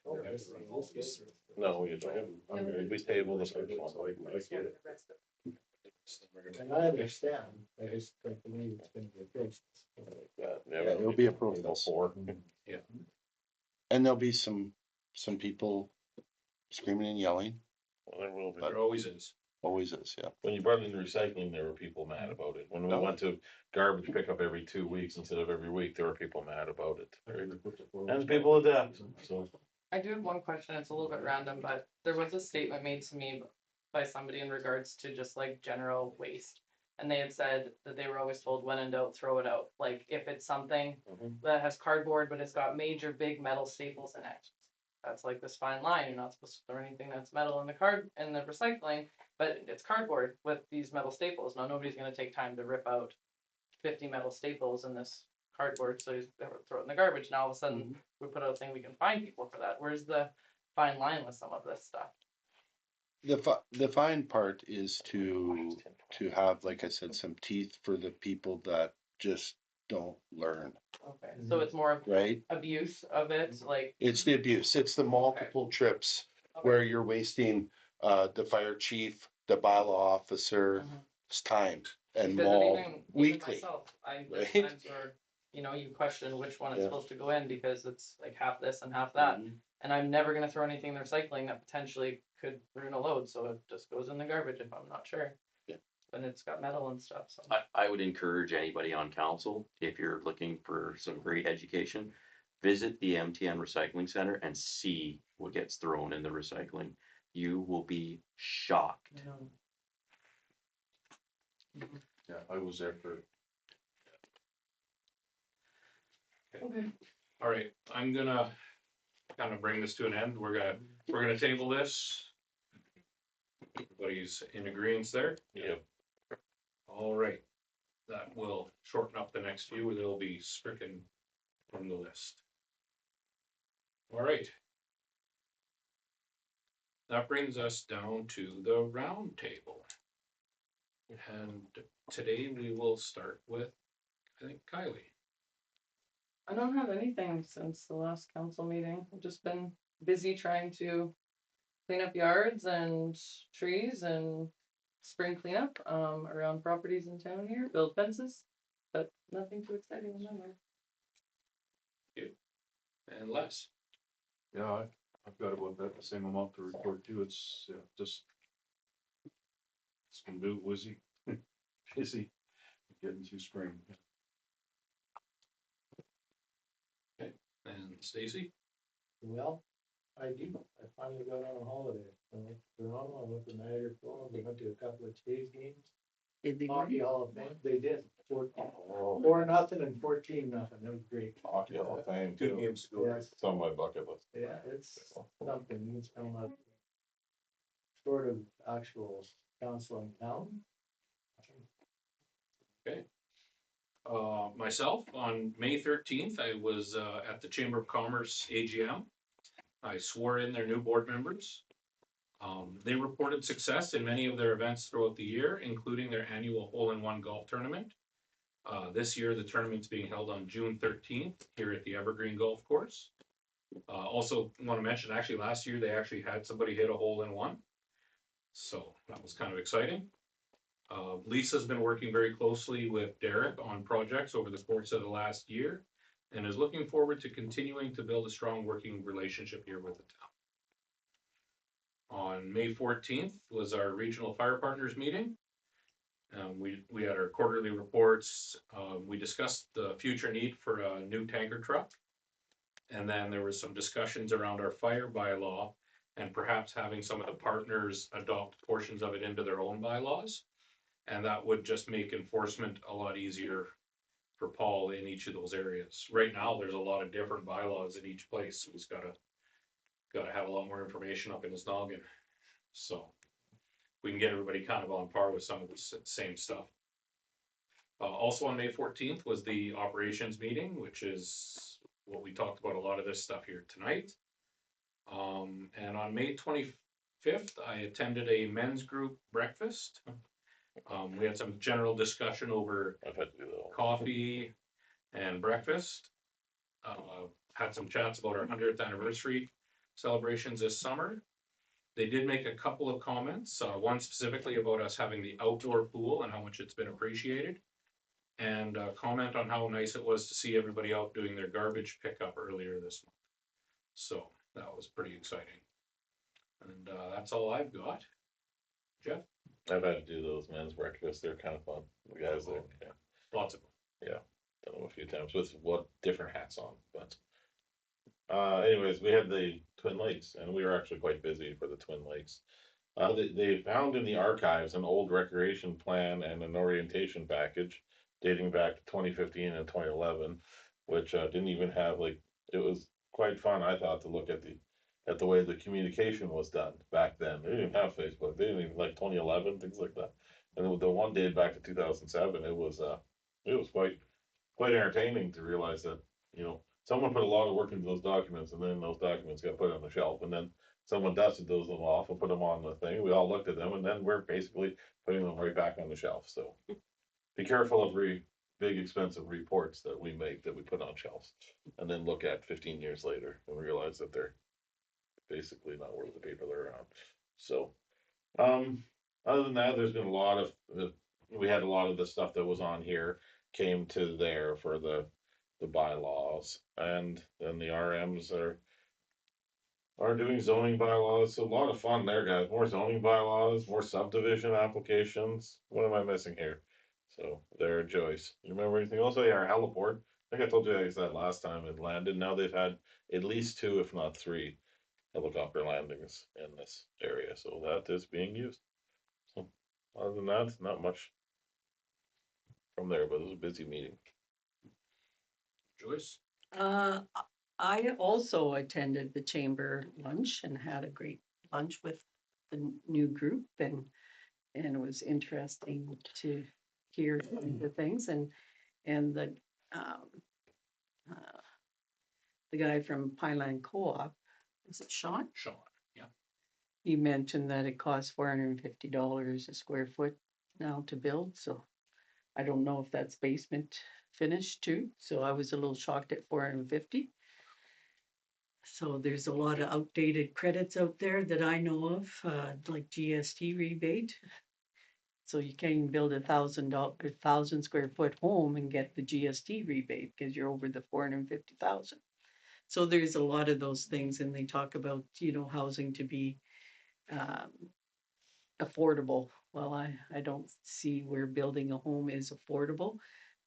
Oh, this is- No, we don't. I mean, we table the first one. I get it. And I understand, I just don't believe it's gonna be a fix. Yeah, it'll be a process. Before. and there'll be some people screaming and yelling, Well, there will be. There always is. always is, yeah. When you brought in the recycling, there were people mad about it. When we went to garbage pickup every 2 weeks instead of every week, there were people mad about it. And people adapt, so. I do have one question, it's a little bit random, but there was a statement made to me by somebody in regards to just like general waste. And they had said that they were always told, when in doubt, throw it out. Like if it's something that has cardboard, but it's got major big metal staples in it. That's like this fine line, you're not supposed to throw anything that's metal in the recycling, but it's cardboard with these metal staples. Now, nobody's gonna take time to rip out 50 metal staples in this cardboard, so you throw it in the garbage. Now all of a sudden, we put out a thing, we can find people for that. Where's the fine line with some of this stuff? The fine part is to have, like I said, some teeth for the people that just don't learn, Okay, so it's more of right? abuse of it, like, It's the abuse, it's the multiple trips where you're wasting, the fire chief, the bylaw officer's time and because more even weekly. myself, there's right? times where, you question which one is Yeah. supposed to go in because it's like half this and half that. And I'm never gonna throw anything in the recycling that potentially could ruin a load, so it just goes in the garbage if I'm not sure. Yeah. And it's got metal and stuff, so. I would encourage anybody on council, if you're looking for some great education, visit the MTN Recycling Center and see what gets thrown in the recycling. You will be shocked. Yeah, I was there for. Okay. All right, I'm gonna kind of bring this to an end. We're gonna table this. Everybody's in agreement there? Yep. All right. That will shorten up the next few. They'll be stricken from the list. All right. That brings us down to the round table. And today we will start with, I think, Kylie. I don't have anything since the last council meeting. I've just been busy trying to clean up yards and trees and spring cleanup, around properties in town here, build fences, but nothing too exciting in my life. And Les. Yeah, I've got about that, the same amount to report too, it's, just. It's been busy, busy, getting through spring. And Stacy. Well, I finally got on a holiday, I went to Toronto, I went to Niagara Falls, I went to a couple of Jays games. Did they Hockey win? Hall of Fame, they did, 4-0 and 14-0, that was great. Hockey Hall of Fame Good too. games to go. Yes. It's on my bucket list. Yeah, it's something, it's kind of sort of actual council in town. Myself, on May 13th, I was at the Chamber of Commerce AGM. I swore in their new board members. They reported success in many of their events throughout the year, including their annual hole-in-one golf tournament. This year, the tournament's being held on June 13th here at the Evergreen Golf Course. Also want to mention, actually last year, they actually had somebody hit a hole-in-one. So that was kind of exciting. Lisa's been working very closely with Derek on projects over the course of the last year and is looking forward to continuing to build a strong working relationship here with the town. On May 14th was our regional fire partners meeting. We had our quarterly reports. We discussed the future need for a new tanker truck. And then there was some discussions around our fire bylaw and perhaps having some of the partners adopt portions of it into their own bylaws. And that would just make enforcement a lot easier for Paul in each of those areas. Right now, there's a lot of different bylaws in each place. So he's gotta have a lot more information up in his noggin. So we can get everybody kind of on par with some of the same stuff. Also on May 14th was the operations meeting, which is what we talked about, a lot of this stuff here tonight. And on May 25th, I attended a men's group breakfast. We had some general discussion over I've had to do that. coffee and breakfast. Had some chats about our 100th anniversary celebrations this summer. They did make a couple of comments, one specifically about us having the outdoor pool and how much it's been appreciated. And a comment on how nice it was to see everybody out doing their garbage pickup earlier this month. So that was pretty exciting. And that's all I've got. Jeff? I've had to do those men's breakfasts. They're kind of fun. The guys there, yeah, Lots of them. done them a few times with what different hats on, but. Anyways, we had the Twin Lakes and we were actually quite busy for the Twin Lakes. They found in the archives an old recreation plan and an orientation package dating back to 2015 and 2011, which didn't even have like, it was quite fun, I thought, to look at the way the communication was done back then. They didn't have Facebook, they didn't even like 2011, things like that. And the one dated back to 2007, it was quite entertaining to realize that, someone put a lot of work into those documents and then those documents got put on the shelf and then someone dusted those off and put them on the thing. We all looked at them and then we're basically putting them right back on the shelf. So be careful of big expensive reports that we make that we put on shelves and then look at 15 years later and realize that they're basically not worth the paper they're on. So, other than that, there's been we had a lot of the stuff that was on here came to there for the bylaws, and then the RMs are doing zoning bylaws. So a lot of fun there, guys. More zoning bylaws, more subdivision applications. What am I missing here? So there, Joyce. You remember anything else? Oh yeah, our heliport. I think I told you guys that last time it landed. Now they've had at least 2, if not 3, helicopter landings in this area. So that is being used. So other than that, not much from there, but it was a busy meeting. Joyce? I also attended the chamber lunch and had a great lunch with the new group, and it was interesting to hear the things and the guy from Pineland Co-op, is it Sean? Sean, yeah. He mentioned that it costs $450 a square foot now to build, so I don't know if that's basement finished too, so I was a little shocked at 450. So there's a lot of outdated credits out there that I know of, like GST rebate. So you can't even build $1,000 square foot home and get the GST rebate because you're over the 450,000. So there's a lot of those things, and they talk about, housing to be affordable. Well, I don't see where building a home is affordable.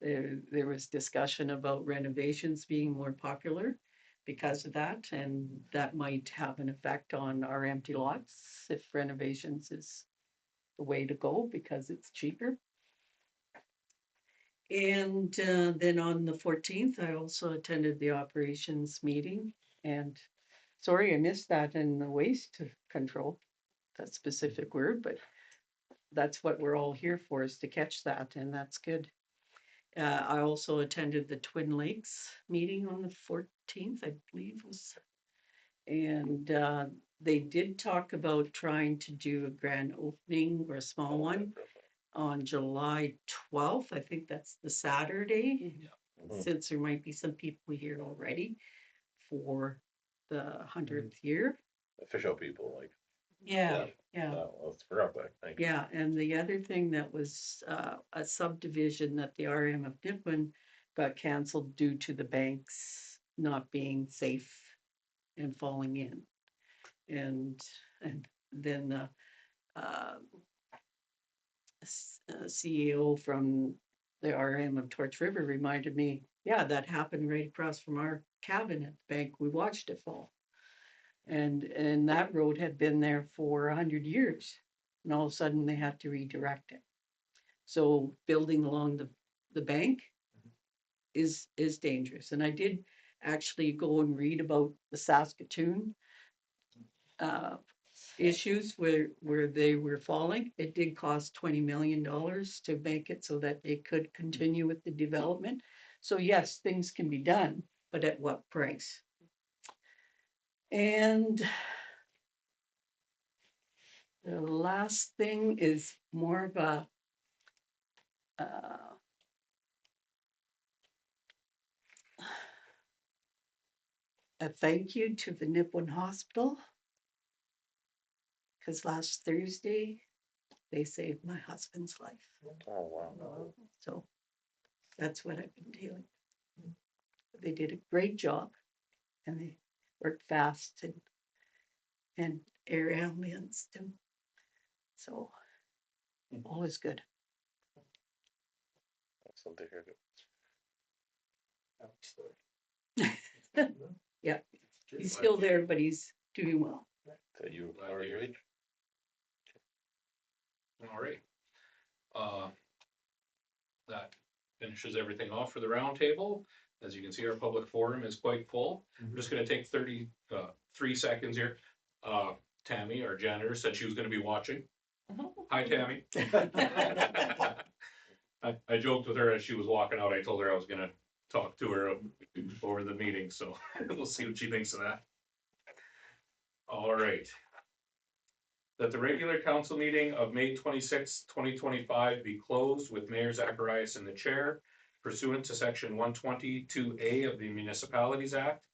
There was discussion about renovations being more popular because of that, and that might have an effect on our empty lots if renovations is the way to go because it's cheaper. And then on the 14th, I also attended the operations meeting, and sorry, I missed that in the waste control, that specific word, but that's what we're all here for, is to catch that, and that's good. I also attended the Twin Lakes meeting on the 14th, I believe was, And they did talk about trying to do a grand opening or a small one on July 12th. I think that's the Saturday, Mhm. since there might be some people here already for the 100th year. Official people, like, Yeah, yeah. let's forgot that, thank you. Yeah, and the other thing that was a subdivision that the RM of Nipmuc got canceled due to the banks not being safe and falling in. And then the CEO from the RM of Torch River reminded me, yeah, that happened right across from our cabin at the bank. We watched it fall. And that road had been there for 100 years. And all of a sudden they had to redirect it. So building along the bank is dangerous. And I did actually go and read about the Saskatoon issues where they were falling. It did cost $20 million to make it so that they could continue with the development. So yes, things can be done, but at what price? And the last thing is more of a thank you to the Nipmuc Hospital. Because last Thursday, they saved my husband's life. Oh, wow. So that's what I've been dealing with. They did a great job and they worked fast and air ambulance too. So all is good. Excellent to hear. Yeah, he's still there, but he's doing well. So you Glad to already hear it. read? All right. That finishes everything off for the roundtable. As you can see, our public forum is quite full. I'm just gonna take 3 seconds here. Tammy, our janitor, said she was gonna be watching. Hi, Tammy. I joked with her as she was walking out. I told her I was gonna talk to her over the meeting, so we'll see what she thinks of that. All right. That the regular council meeting of May 26, 2025 be closed with Mayor Zacharias in the chair pursuant to section 122A of the Municipalities Act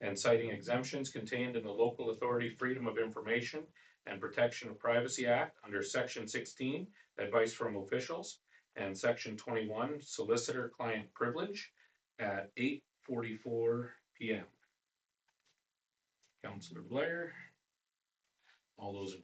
and citing exemptions contained in the Local Authority Freedom of Information and Protection of Privacy Act under section 16, advice from officials, and section 21, solicitor client privilege at 8:44 p.m. Councilor Blair. All those in